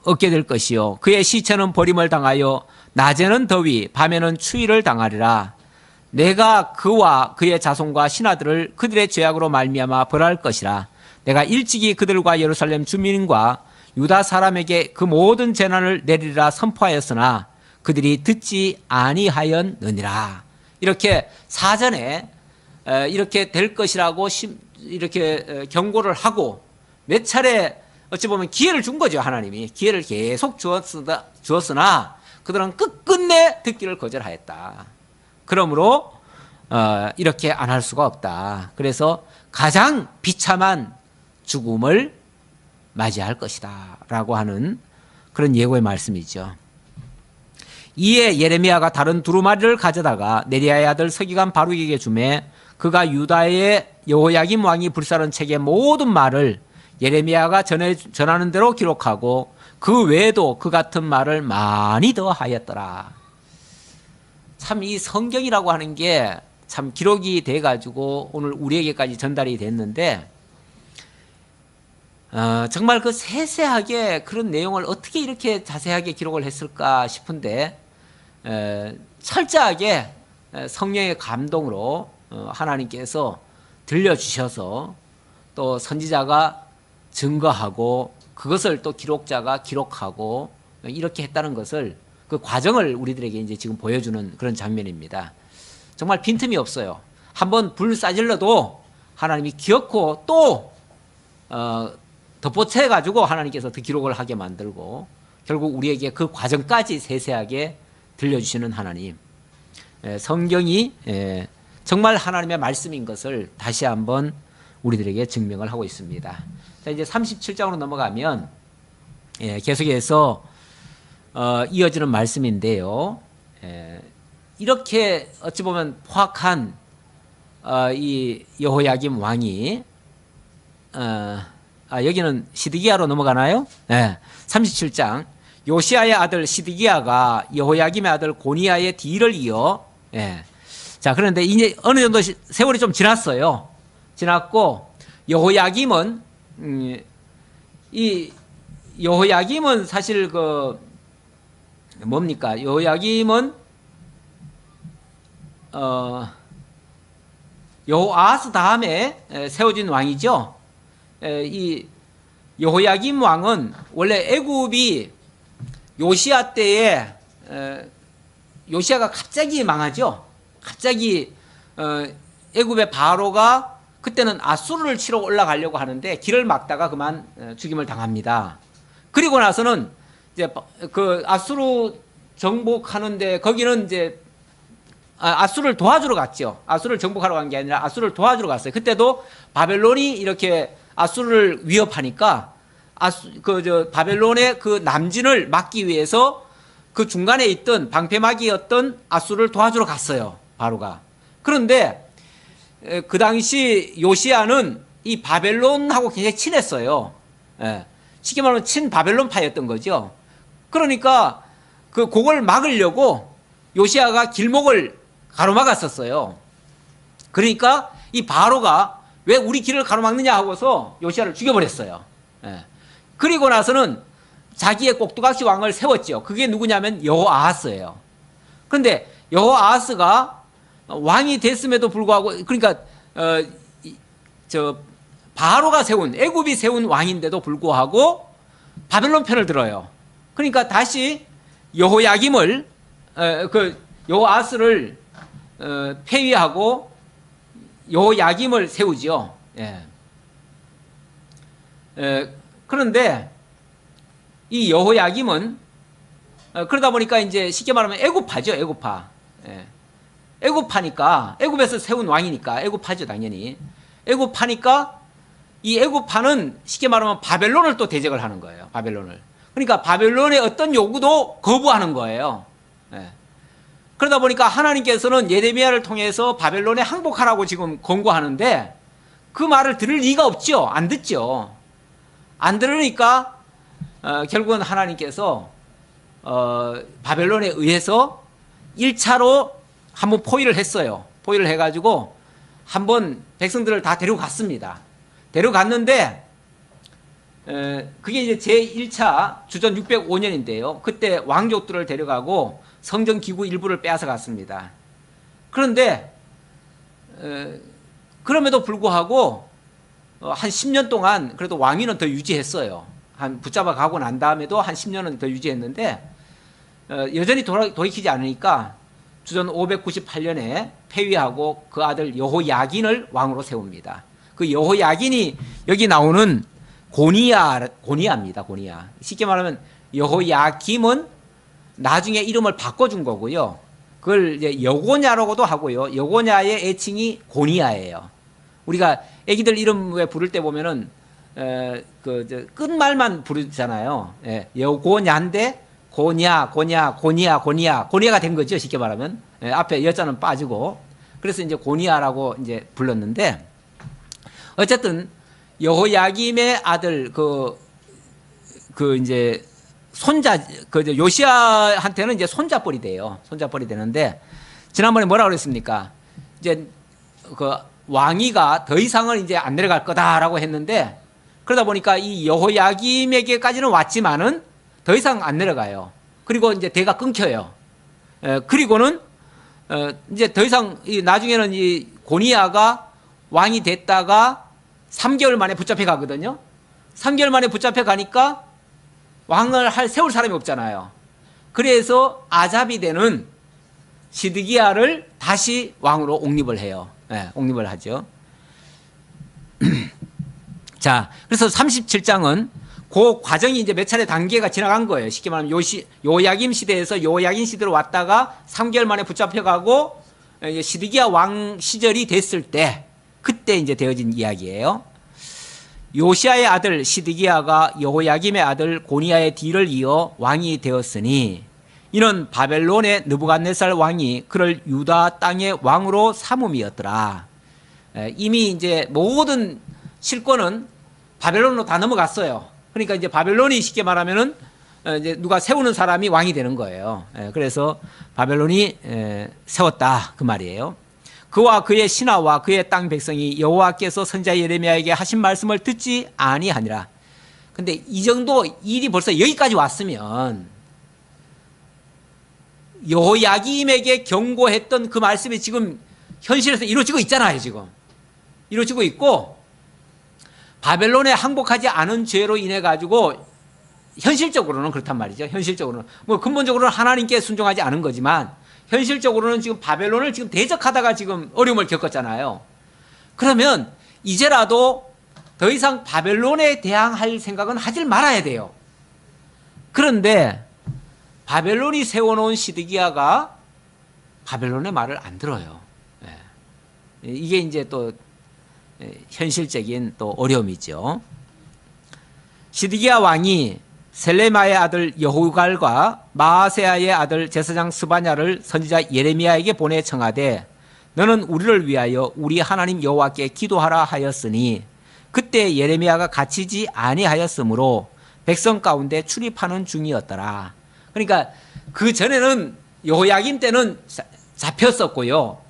얻게 될 것이요. 그의 시체는 버림을 당하여 낮에는 더위, 밤에는 추위를 당하리라. 내가 그와 그의 자손과 신하들을 그들의 죄악으로 말미암아 벌할 것이라. 내가 일찍이 그들과 예루살렘 주민과 유다 사람에게 그 모든 재난을 내리리라 선포하였으나 그들이 듣지 아니하였느니라. 이렇게 사전에 이렇게 될 것이라고 이렇게 경고를 하고 몇 차례 어찌 보면 기회를 준 거죠. 하나님이 기회를 계속 주었으나 그들은 끝끝내 듣기를 거절하였다. 그러므로 이렇게 안 할 수가 없다. 그래서 가장 비참한 죽음을 맞이할 것이다 라고 하는 그런 예고의 말씀이죠. 이에 예레미야가 다른 두루마리를 가져다가 네리야의 아들 서기관 바룩에게 주매 그가 유다의 여호야김 왕이 불사른 책의 모든 말을 예레미야가 전하는 대로 기록하고 그 외에도 그 같은 말을 많이 더 하였더라. 참 이 성경이라고 하는 게 참 기록이 돼가지고 오늘 우리에게까지 전달이 됐는데 정말 그 세세하게 그런 내용을 어떻게 이렇게 자세하게 기록을 했을까 싶은데 철저하게 성령의 감동으로 하나님께서 들려주셔서 또 선지자가 증거하고 그것을 또 기록자가 기록하고 이렇게 했다는 것을 그 과정을 우리들에게 이제 지금 보여주는 그런 장면입니다. 정말 빈틈이 없어요. 한번 불 싸질러도 하나님이 기억고 또 덧붙여 가지고 하나님께서 그 기록을 하게 만들고 결국 우리에게 그 과정까지 세세하게 들려주시는 하나님. 성경이 정말 하나님의 말씀인 것을 다시 한번 우리들에게 증명을 하고 있습니다. 자, 이제 37장으로 넘어가면 계속해서 이어지는 말씀인데요. 이렇게 어찌 보면 포악한 이 여호야김 왕이 여기는 시드기야로 넘어가나요? 네. 37장 요시야의 아들 시드기야가 여호야김의 아들 고니야의 뒤를 이어 자, 그런데 이제 어느 정도 세월이 좀 지났어요. 지났고 여호야김은 이 여호야김은 사실 그 뭡니까? 여호야김은 여호아하스 다음에 세워진 왕이죠. 이 여호야김 왕은 원래 애굽이 요시야 때에 요시야가 갑자기 망하죠. 갑자기 애굽의 바로가 그때는 아수르를 치러 올라가려고 하는데 길을 막다가 그만 죽임을 당합니다. 그리고 나서는 이제 그 아수르 정복하는데 거기는 이제 아수르를 도와주러 갔죠. 아수르를 정복하러 간 게 아니라 아수르를 도와주러 갔어요. 그때도 바벨론이 이렇게 아수르를 위협하니까 바벨론의 그 남진을 막기 위해서 그 중간에 있던 방패막이었던 아수르를 도와주러 갔어요. 바로가. 그런데 그 당시 요시야는 이 바벨론하고 굉장히 친했어요. 쉽게 말하면 친바벨론파였던 거죠. 그러니까 그걸 막으려고 요시야가 길목을 가로막았었어요. 그러니까 이 바로가 왜 우리 길을 가로막느냐 하고서 요시야를 죽여버렸어요. 그리고 나서는 자기의 꼭두각시 왕을 세웠죠. 그게 누구냐면 여호아하스예요. 그런데 여호아하스가 왕이 됐음에도 불구하고 그러니까 바로가 세운 애굽이 세운 왕인데도 불구하고 바벨론 편을 들어요. 그러니까 다시 여호야김을 여호아하스를 폐위하고 여호야김을 세우죠. 그런데 이 여호야김은 그러다 보니까 이제 쉽게 말하면 애굽파죠. 애굽파. 애굽파니까 애굽에서 세운 왕이니까 애굽파죠. 당연히. 애굽파니까 이 애굽파는 쉽게 말하면 바벨론을 또 대적을 하는 거예요. 바벨론을. 그러니까 바벨론의 어떤 요구도 거부하는 거예요. 그러다 보니까 하나님께서는 예레미야를 통해서 바벨론에 항복하라고 지금 권고하는데 그 말을 들을 리가 없죠. 안 듣죠. 안 들으니까 결국은 하나님께서 바벨론에 의해서 1차로 한번 포위를 했어요. 포위를 해가지고 한번 백성들을 다 데려갔습니다. 데려갔는데 그게 이제 제1차 주전 605년인데요. 그때 왕족들을 데려가고 성전 기구 일부를 빼앗아 갔습니다. 그런데 그럼에도 불구하고 한 10년 동안 그래도 왕위는 더 유지했어요. 한 붙잡아 가고 난 다음에도 한 10년은 더 유지했는데 여전히 돌이키지 않으니까 주전 598년에 폐위하고 그 아들 여호야긴을 왕으로 세웁니다. 그 여호야긴이 여기 나오는 고니야입니다. 고니야. 쉽게 말하면 여호야김은 나중에 이름을 바꿔준 거고요. 그걸 이제 여고냐라고도 하고요. 여고냐의 애칭이 고니야예요. 우리가 애기들 이름 왜 부를 때 보면은 끝말만 부르잖아요. 여고냐인데 고니야가 된 거죠. 쉽게 말하면 앞에 여자는 빠지고 그래서 이제 고니야라고 이제 불렀는데 어쨌든 여호야김의 아들 이제 손자 요시야한테는 이제 손자뻘이 돼요. 손자뻘이 되는데 지난번에 뭐라고 그랬습니까? 이제 그 왕위가 더 이상은 이제 안 내려갈 거다라고 했는데 그러다 보니까 이 여호야김에게까지는 왔지만은 더 이상 안 내려가요. 그리고 이제 대가 끊겨요. 그리고는 이제 더 이상 나중에는 이 고니야가 왕이 됐다가 3개월 만에 붙잡혀 가거든요. 3개월 만에 붙잡혀 가니까 왕을 세울 사람이 없잖아요. 그래서 아잡이 되는 시드기야를 다시 왕으로 옹립을 해요. 옹립을 하죠. 자, 그래서 37장은 그 과정이 이제 몇 차례 단계가 지나간 거예요. 쉽게 말하면 요야김 시대에서 요야긴 시대로 왔다가 3개월 만에 붙잡혀가고 시드기야 왕 시절이 됐을 때 그때 이제 되어진 이야기예요. 요시야의 아들 시드기야가 여호야김의 아들 고니야의 뒤를 이어 왕이 되었으니 이는 바벨론의 느부갓네살 왕이 그를 유다 땅의 왕으로 삼음이었더라. 이미 이제 모든 실권은 바벨론으로 다 넘어갔어요. 그러니까 이제 바벨론이 쉽게 말하면은 이제 누가 세우는 사람이 왕이 되는 거예요. 그래서 바벨론이 세웠다 그 말이에요. 그와 그의 신하와 그의 땅 백성이 여호와께서 선지자 예레미야에게 하신 말씀을 듣지 아니하니라. 근데 이 정도 일이 벌써 여기까지 왔으면 여호야김에게 경고했던 그 말씀이 지금 현실에서 이루어지고 있잖아요. 지금 이루어지고 있고, 바벨론에 항복하지 않은 죄로 인해 가지고 현실적으로는 그렇단 말이죠. 현실적으로는 뭐 근본적으로는 하나님께 순종하지 않은 거지만 현실적으로는 지금 바벨론을 지금 대적하다가 지금 어려움을 겪었잖아요. 그러면 이제라도 더 이상 바벨론에 대항할 생각은 하질 말아야 돼요. 그런데 바벨론이 세워놓은 시드기야가 바벨론의 말을 안 들어요. 이게 이제 또 현실적인 또 어려움이죠. 시드기야 왕이 셀레마의 아들 여호갈과 마아세야의 아들 제사장 스바냐를 선지자 예레미야에게 보내 청하되 너는 우리를 위하여 우리 하나님 여호와께 기도하라 하였으니 그때 예레미야가 갇히지 아니하였으므로 백성 가운데 출입하는 중이었더라. 그러니까 그 전에는 여호야김 때는 잡혔었고요.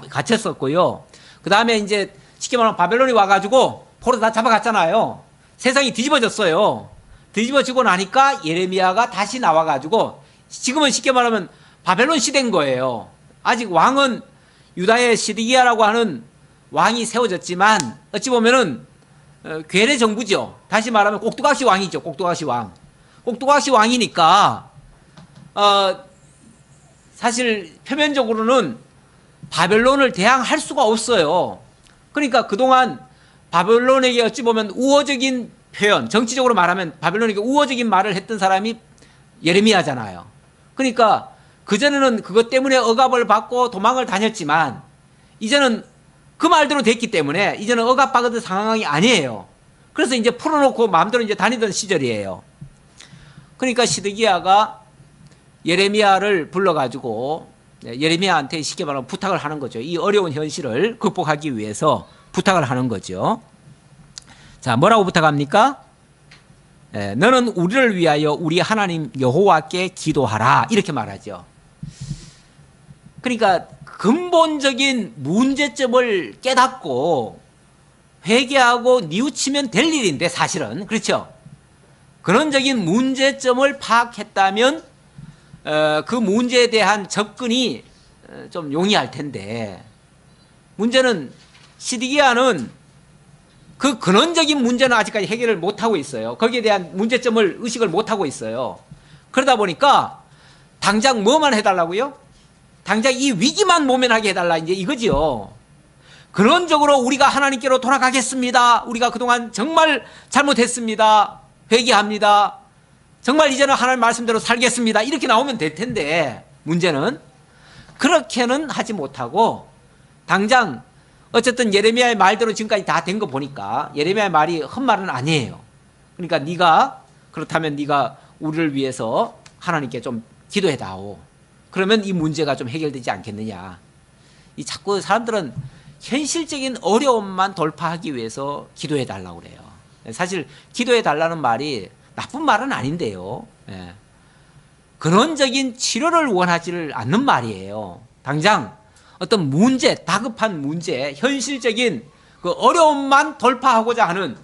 갇혔었고요. 그 다음에 이제 쉽게 말하면 바벨론이 와가지고 포로 다 잡아갔잖아요. 세상이 뒤집어졌어요. 뒤집어지고 나니까 예레미야가 다시 나와가지고 지금은 쉽게 말하면 바벨론 시대인 거예요. 아직 왕은 유다의 시드기야라고 하는 왕이 세워졌지만 어찌 보면은 괴뢰 정부죠. 다시 말하면 꼭두각시 왕이죠. 꼭두각시 왕. 꼭두각시 왕이니까 사실 표면적으로는 바벨론을 대항할 수가 없어요. 그러니까 그동안 바벨론에게 어찌 보면 우호적인 표현, 정치적으로 말하면 바벨론에게 우호적인 말을 했던 사람이 예레미야잖아요. 그러니까 그전에는 그것 때문에 억압을 받고 도망을 다녔지만 이제는 그 말대로 됐기 때문에 이제는 억압받은 상황이 아니에요. 그래서 이제 풀어놓고 마음대로 이제 다니던 시절이에요. 그러니까 시드기야가 예레미야를 불러가지고 예레미야한테 쉽게 말하면 부탁을 하는 거죠. 이 어려운 현실을 극복하기 위해서 부탁을 하는 거죠. 자, 뭐라고 부탁합니까? 너는 우리를 위하여 우리 하나님 여호와께 기도하라 이렇게 말하죠. 그러니까 근본적인 문제점을 깨닫고 회개하고 뉘우치면 될 일인데 사실은 그렇죠. 근원적인 문제점을 파악했다면 그 문제에 대한 접근이 좀 용이할 텐데 문제는 시드기야는 그 근원적인 문제는 아직까지 해결을 못하고 있어요. 거기에 대한 문제점을 의식을 못하고 있어요. 그러다 보니까 당장 뭐만 해달라고요? 당장 이 위기만 모면하게 해달라 이제 이거지요. 근원적으로 우리가 하나님께로 돌아가겠습니다. 우리가 그동안 정말 잘못했습니다. 회개합니다. 정말 이제는 하나님 말씀대로 살겠습니다. 이렇게 나오면 될 텐데 문제는 그렇게는 하지 못하고 당장 어쨌든 예레미야의 말대로 지금까지 다 된 거 보니까 예레미야의 말이 헛말은 아니에요. 그러니까 네가 그렇다면 네가 우리를 위해서 하나님께 좀 기도해다오. 그러면 이 문제가 좀 해결되지 않겠느냐. 이 자꾸 사람들은 현실적인 어려움만 돌파하기 위해서 기도해달라고 그래요. 사실 기도해달라는 말이 나쁜 말은 아닌데요. 근원적인 치료를 원하지를 않는 말이에요. 당장 어떤 문제, 다급한 문제, 현실적인 그 어려움만 돌파하고자 하는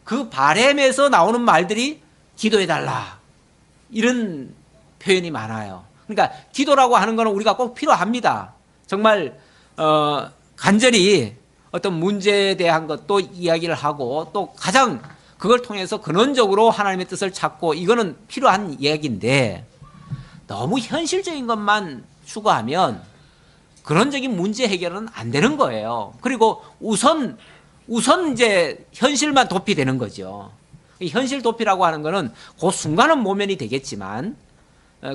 그 바람에서 나오는 말들이 기도해달라. 이런 표현이 많아요. 그러니까 기도라고 하는 거는 우리가 꼭 필요합니다. 정말 간절히 어떤 문제에 대한 것도 이야기를 하고 또 가장 그걸 통해서 근원적으로 하나님의 뜻을 찾고 이거는 필요한 이야기인데 너무 현실적인 것만 추구하면 근원적인 문제 해결은 안 되는 거예요. 그리고 우선 이제 현실만 도피되는 거죠. 현실 도피라고 하는 거는 그 순간은 모면이 되겠지만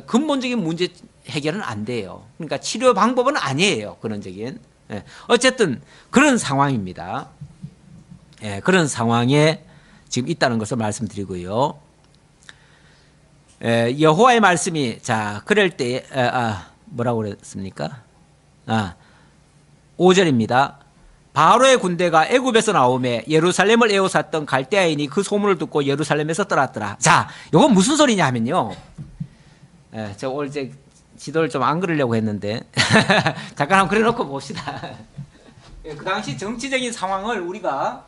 근본적인 문제 해결은 안 돼요. 그러니까 치료 방법은 아니에요. 근원적인. 어쨌든 그런 상황입니다. 그런 상황에 지금 있다는 것을 말씀드리고요. 여호와의 말씀이 자 그럴 때 뭐라고 그랬습니까? 5절입니다. 바로의 군대가 애굽에서 나오매 예루살렘을 에워쌌던 갈대아인이 그 소문을 듣고 예루살렘에서 떠났더라. 자, 이건 무슨 소리냐 하면요. 제가 오늘 이제 지도를 좀 안 그리려고 했는데 잠깐 한번 그려놓고 봅시다. 그 당시 정치적인 상황을 우리가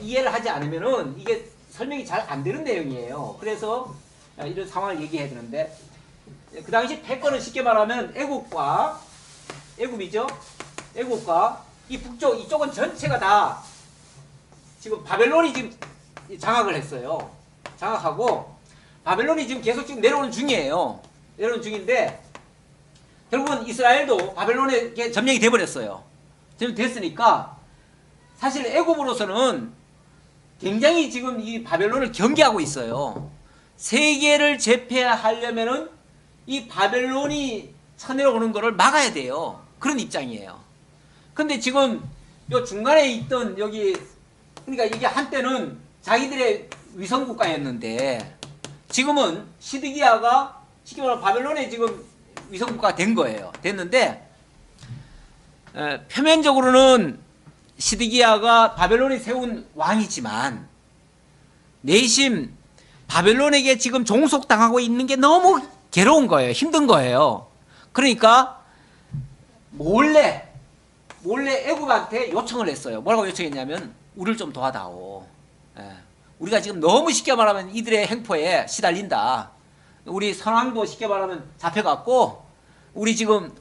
이해를 하지 않으면은 이게 설명이 잘 안 되는 내용이에요. 그래서 이런 상황을 얘기해야 되는데, 그 당시 패권은 쉽게 말하면 애굽이죠. 애굽과 이 북쪽 이쪽은 전체가 다 지금 바벨론이 지금 장악을 했어요. 장악하고 바벨론이 지금 계속 지금 내려오는 중이에요. 내려오는 중인데 결국은 이스라엘도 바벨론에 점령이 돼버렸어요. 지금 됐으니까 사실 애굽으로서는 굉장히 지금 이 바벨론을 경계하고 있어요. 세계를 제패하려면은 이 바벨론이 쳐내려오는 것을 막아야 돼요. 그런 입장이에요. 근데 지금 요 중간에 있던 여기, 그러니까 이게 한때는 자기들의 위성국가였는데 지금은 시드기야가 쉽게 말하면 바벨론의 지금 위성국가가 된 거예요. 됐는데 표면적으로는 시드기야가 바벨론이 세운 왕이지만 내심 바벨론에게 지금 종속당하고 있는 게 너무 괴로운 거예요. 힘든 거예요. 그러니까 몰래 애굽한테 요청을 했어요. 뭐라고 요청했냐면 우리를 좀 도와다오. 우리가 지금 너무 쉽게 말하면 이들의 행포에 시달린다. 우리 선왕도 쉽게 말하면 잡혀갔고 우리 지금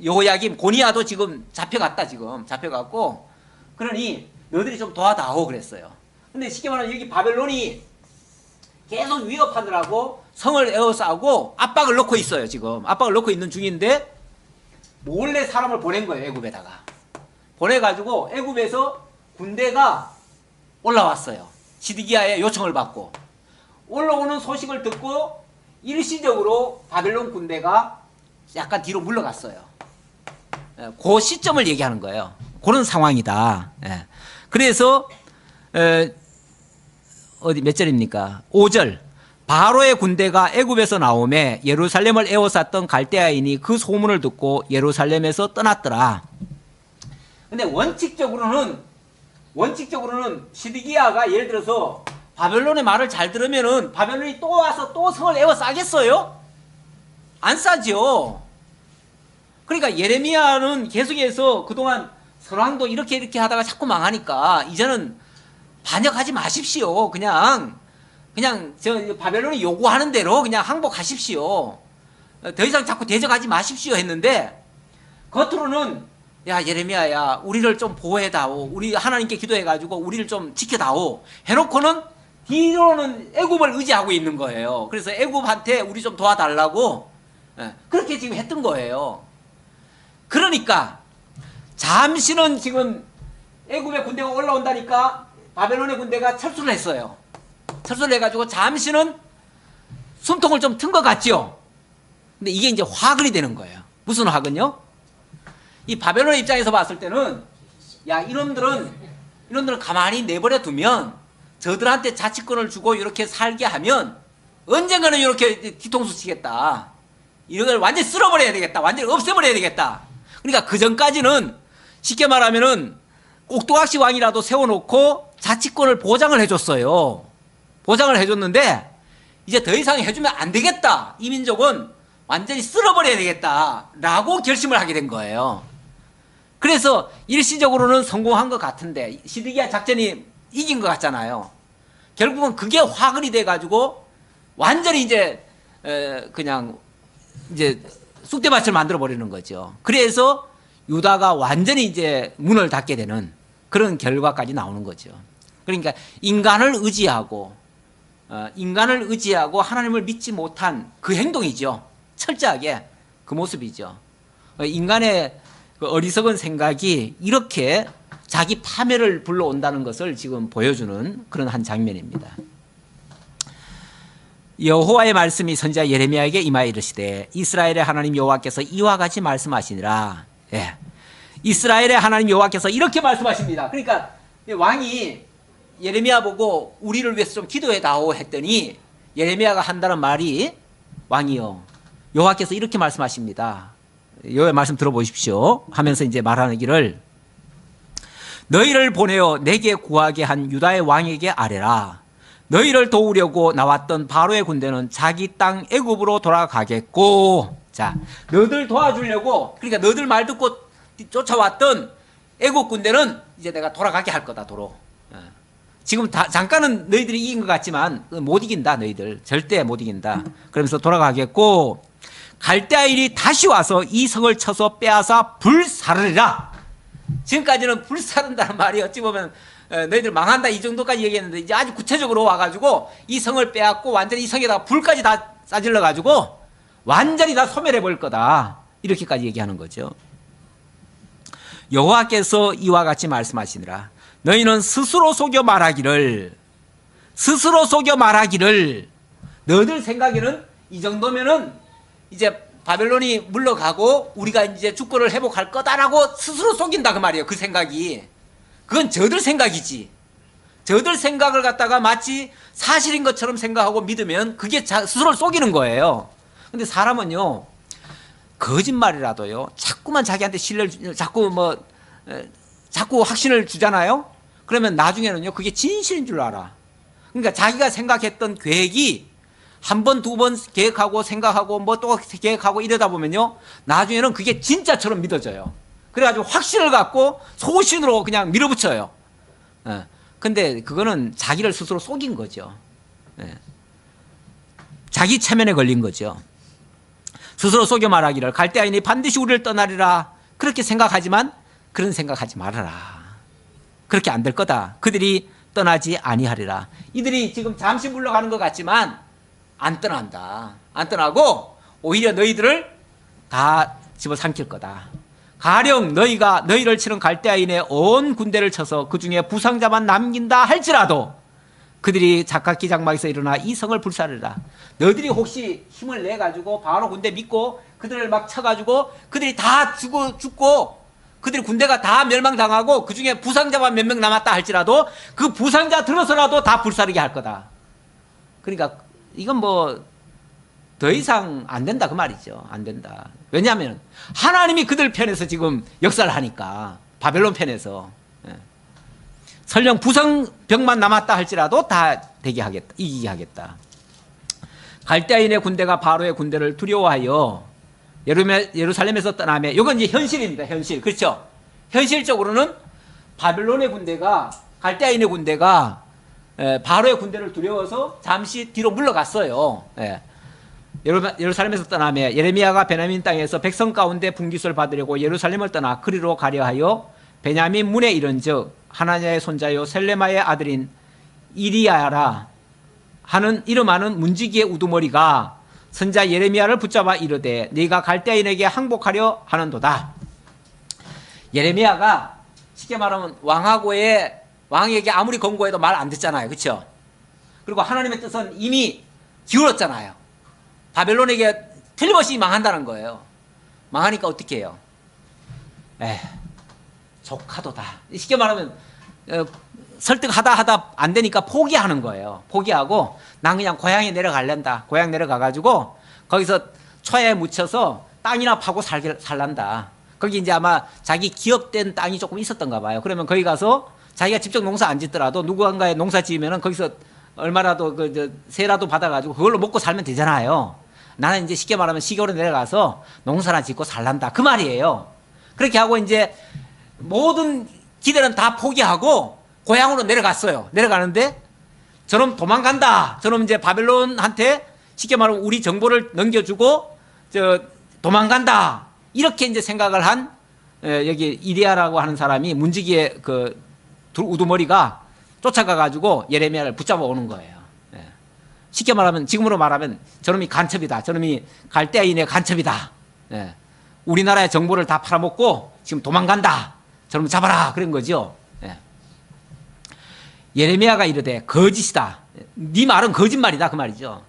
여호야김 고니야도 지금 잡혀갔고 그러니 너희들이 좀 도와다오 그랬어요. 근데 쉽게 말하면 여기 바벨론이 계속 위협하느라고 성을 에워싸고 압박을 넣고 있어요. 지금 압박을 넣고 있는 중인데 몰래 사람을 보낸 거예요. 애굽에다가 보내가지고 애굽에서 군대가 올라왔어요. 시드기야의 요청을 받고 올라오는 소식을 듣고 일시적으로 바벨론 군대가 약간 뒤로 물러갔어요. 그 시점을 얘기하는 거예요. 그런 상황이다. 그래서 어디 몇 절입니까? 5절. 바로의 군대가 애굽에서 나오매 예루살렘을 에워쌌던 갈대아인이 그 소문을 듣고 예루살렘에서 떠났더라. 근데 원칙적으로는 시드기야가 예를 들어서 바벨론의 말을 잘 들으면은 바벨론이 또 와서 또 성을 에워싸겠어요? 안 싸죠. 그러니까 예레미야는 계속해서 그동안 선왕도 이렇게 하다가 자꾸 망하니까 이제는 반역하지 마십시오. 그냥 저 바벨론이 요구하는 대로 그냥 항복하십시오. 더 이상 자꾸 대적하지 마십시오 했는데 겉으로는 야 예레미야야 우리를 좀 보호해다오. 우리 하나님께 기도해가지고 우리를 좀 지켜다오 해놓고는 뒤로는 애굽을 의지하고 있는 거예요. 그래서 애굽한테 우리 좀 도와달라고 그렇게 지금 했던 거예요. 그러니까 잠시는 지금 애굽의 군대가 올라온다니까 바벨론의 군대가 철수를 했어요. 철수를 해가지고 잠시는 숨통을 좀 튼 것 같죠. 근데 이게 이제 화근이 되는 거예요. 무슨 화근요? 이 바벨론의 입장에서 봤을 때는 야 이놈들은 가만히 내버려 두면 저들한테 자치권을 주고 이렇게 살게 하면 언젠가는 이렇게 뒤통수 치겠다. 이걸 완전히 쓸어버려야 되겠다. 완전히 없애버려야 되겠다. 그러니까 그 전까지는 쉽게 말하면은 꼭두각시 왕이라도 세워놓고 자치권을 보장을 해줬어요. 보장을 해줬는데 이제 더 이상 해주면 안 되겠다. 이 민족은 완전히 쓸어버려야 되겠다. 라고 결심을 하게 된 거예요. 그래서 일시적으로는 성공한 것 같은데 시드기야 작전이 이긴 것 같잖아요. 결국은 그게 화근이 돼가지고 완전히 이제 그냥 이제 쑥대밭을 만들어 버리는 거죠. 그래서 유다가 완전히 이제 문을 닫게 되는 그런 결과까지 나오는 거죠. 그러니까 인간을 의지하고 하나님을 믿지 못한 그 행동이죠. 철저하게 그 모습이죠. 인간의 그 어리석은 생각이 이렇게 자기 파멸을 불러온다는 것을 지금 보여주는 그런 한 장면입니다. 여호와의 말씀이 선지자 예레미야에게 임하여 이르시되 이스라엘의 하나님 여호와께서 이와 같이 말씀하시니라. 예. 이스라엘의 하나님 여호와께서 이렇게 말씀하십니다. 그러니까 왕이 예레미야 보고 우리를 위해서 좀 기도해다오 했더니 예레미야가 한다는 말이 왕이요 여호와께서 이렇게 말씀하십니다. 여호와의 말씀 들어보십시오 하면서 이제 말하는 길을 너희를 보내어 내게 구하게 한 유다의 왕에게 아뢰라. 너희를 도우려고 나왔던 바로의 군대는 자기 땅 애굽으로 돌아가겠고. 자, 너희들 도와주려고, 그러니까 너희들 말 듣고 쫓아왔던 애굽 군대는 이제 내가 돌아가게 할 거다, 도로. 지금 잠깐은 너희들이 이긴 것 같지만 못 이긴다, 너희들. 절대 못 이긴다. 그러면서 돌아가겠고, 갈대아인이 다시 와서 이 성을 쳐서 빼앗아 불사르리라. 지금까지는 불사른다는 말이 어찌 보면 너희들 망한다 이 정도까지 얘기했는데, 이제 아주 구체적으로 와가지고 이 성을 빼앗고 완전히 이 성에다가 불까지 다 싸질러 가지고 완전히 다 소멸해 버릴 거다, 이렇게까지 얘기하는 거죠. 여호와께서 이와 같이 말씀하시니라. 너희는 스스로 속여 말하기를 너희들 생각에는 이 정도면은 이제 바벨론이 물러가고 우리가 이제 주권을 회복할 거다라고 스스로 속인다 그 말이에요. 그 생각이. 그건 저들 생각이지. 저들 생각을 갖다가 마치 사실인 것처럼 생각하고 믿으면 그게 스스로를 속이는 거예요. 근데 사람은요, 거짓말이라도요, 자꾸만 자기한테 신뢰를, 자꾸 확신을 주잖아요? 그러면 나중에는요, 그게 진실인 줄 알아. 그러니까 자기가 생각했던 계획이 한 번, 두 번 계획하고 생각하고 뭐 또 계획하고 이러다 보면요, 나중에는 그게 진짜처럼 믿어져요. 그래가지고 확신을 갖고 소신으로 그냥 밀어붙여요. 근데 그거는 자기를 스스로 속인 거죠. 자기 체면에 걸린 거죠. 스스로 속여 말하기를 갈대아인이 반드시 우리를 떠나리라. 그렇게 생각하지만 그런 생각하지 말아라. 그렇게 안 될 거다. 그들이 떠나지 아니하리라. 이들이 지금 잠시 물러가는 것 같지만 안 떠난다. 안 떠나고 오히려 너희들을 다 집어삼킬 거다. 가령 너희를 치는 갈대아인의 온 군대를 쳐서 그 중에 부상자만 남긴다 할지라도 그들이 작각기 장막에서 일어나 이 성을 불사르라. 너희들이 혹시 힘을 내가지고 바로 군대 믿고 그들을 막 쳐가지고 그들이 다 죽고 그들이 군대가 다 멸망당하고 그 중에 부상자만 몇 명 남았다 할지라도 그 부상자 들어서라도 다 불사르게 할 거다. 그러니까 이건 뭐 더 이상 안 된다 그 말이죠. 안 된다. 왜냐하면 하나님이 그들 편에서 지금 역사를 하니까, 바벨론 편에서. 설령 부상병만 남았다 할지라도 다 되게 하겠다, 이기게 하겠다. 갈대아인의 군대가 바로의 군대를 두려워하여 예루살렘에서 떠나며, 이건 이제 현실입니다. 현실. 그렇죠? 현실적으로는 바벨론의 군대가, 갈대아인의 군대가 바로의 군대를 두려워서 잠시 뒤로 물러갔어요. 예루살렘에서 떠나며 예레미야가 베냐민 땅에서 백성 가운데 분깃을 받으려고 예루살렘을 떠나 그리로 가려 하여 베냐민 문에 이른즉 하나냐의 손자요 셀레마의 아들인 이리야라 하는 이름하는 문지기의 우두머리가 선자 예레미야를 붙잡아 이르되 네가 갈대아인에게 항복하려 하는도다. 예레미야가 쉽게 말하면 왕에게 아무리 권고해도 말 안 듣잖아요. 그렇죠? 그리고 하나님의 뜻은 이미 기울었잖아요. 바벨론에게 틀림없이 망한다는 거예요. 망하니까 어떻게 해요? 조카도다. 쉽게 말하면 설득하다 안 되니까 포기하는 거예요. 포기하고 난 그냥 고향에 내려갈란다. 고향 내려가가지고 거기서 초에 묻혀서 땅이나 파고 살란다. 거기 이제 아마 자기 기업된 땅이 조금 있었던가 봐요. 그러면 거기 가서 자기가 직접 농사 안 짓더라도 누구한가에 농사 지으면은 거기서 얼마라도 세라도 받아가지고 그걸로 먹고 살면 되잖아요. 나는 이제 쉽게 말하면 시골에 내려가서 농사나 짓고 살란다. 그 말이에요. 그렇게 하고 이제 모든 기대는 다 포기하고 고향으로 내려갔어요. 내려가는데 저놈 도망간다. 저놈 이제 바벨론한테 쉽게 말하면 우리 정보를 넘겨주고 도망간다. 이렇게 이제 생각을 한 여기 이리야라고 하는 사람이 문지기의 그 우두머리가 쫓아가가지고 예레미야를 붙잡아 오는 거예요. 쉽게 말하면 지금으로 말하면 저놈이 간첩이다. 저놈이 갈대아인의 간첩이다. 우리나라의 정보를 다 팔아먹고 지금 도망간다. 저놈 잡아라. 그런 거죠. 예레미야가 이르되 거짓이다. 네 말은 거짓말이다. 그 말이죠.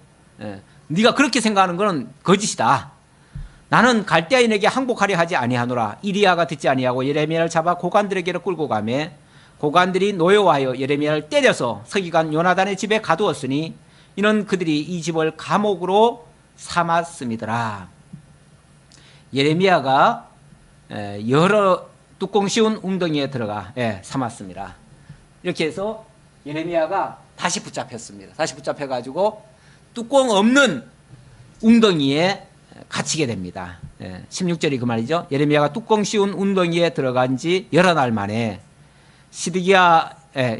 네가 그렇게 생각하는 것은 거짓이다. 나는 갈대아인에게 항복하려 하지 아니하노라. 이리야가 듣지 아니하고 예레미야를 잡아 고관들에게로 끌고 가매 고관들이 노여워하여 예레미야를 때려서 서기관 요나단의 집에 가두었으니 이는 그들이 이 집을 감옥으로 삼았음이더라. 예레미야가 여러 뚜껑 씌운 웅덩이에 들어가 삼았습니다. 이렇게 해서 예레미야가 다시 붙잡혔습니다. 다시 붙잡혀가지고 뚜껑 없는 웅덩이에 갇히게 됩니다. 16절이 그 말이죠. 예레미야가 뚜껑 씌운 웅덩이에 들어간 지 여러 날 만에 시드기야,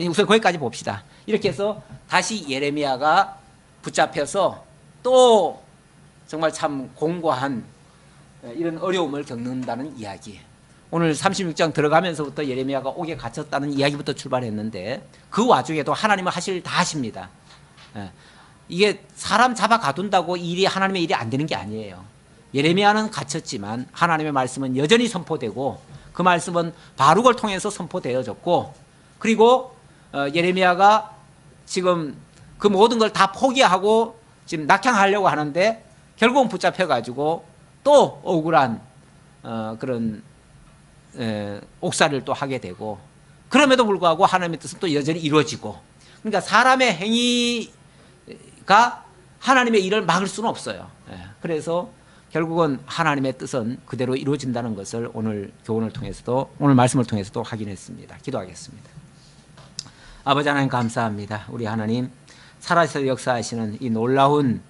우선 거기까지 봅시다. 이렇게 해서 다시 예레미야가 붙잡혀서 또 정말 참 공고한 이런 어려움을 겪는다는 이야기. 오늘 36장 들어가면서부터 예레미야가 옥에 갇혔다는 이야기부터 출발했는데 그 와중에도 하나님은 하실 다 하십니다. 이게 사람 잡아 가둔다고 일이 하나님의 일이 안 되는 게 아니에요. 예레미야는 갇혔지만 하나님의 말씀은 여전히 선포되고 그 말씀은 바룩을 통해서 선포되어졌고 그리고 예레미야가 지금 그 모든 걸 다 포기하고 지금 낙향하려고 하는데 결국은 붙잡혀가지고 또 억울한 그런 옥살이를 또 하게 되고 그럼에도 불구하고 하나님의 뜻은 또 여전히 이루어지고 그러니까 사람의 행위가 하나님의 일을 막을 수는 없어요. 그래서 결국은 하나님의 뜻은 그대로 이루어진다는 것을 오늘 교훈을 통해서도 오늘 말씀을 통해서도 확인했습니다. 기도하겠습니다. 아버지 하나님 감사합니다. 우리 하나님 살아서 역사하시는 이 놀라운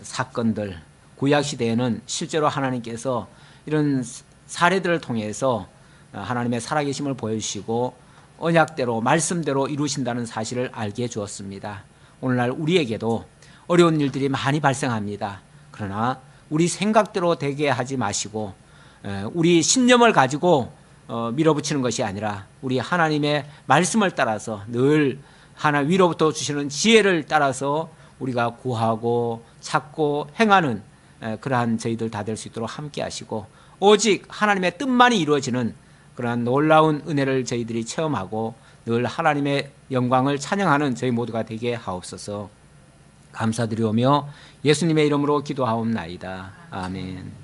사건들 구약시대에는 실제로 하나님께서 이런 사례들을 통해서 하나님의 살아계심을 보여주시고 언약대로 말씀대로 이루신다는 사실을 알게 해주었습니다. 오늘날 우리에게도 어려운 일들이 많이 발생합니다. 그러나 우리 생각대로 되게 하지 마시고 우리 신념을 가지고 밀어붙이는 것이 아니라 우리 하나님의 말씀을 따라서 늘 하나님 위로부터 주시는 지혜를 따라서 우리가 구하고 찾고 행하는 그러한 저희들 다 될 수 있도록 함께 하시고 오직 하나님의 뜻만이 이루어지는 그러한 놀라운 은혜를 저희들이 체험하고 늘 하나님의 영광을 찬양하는 저희 모두가 되게 하옵소서. 감사드리오며 예수님의 이름으로 기도하옵나이다. 아멘.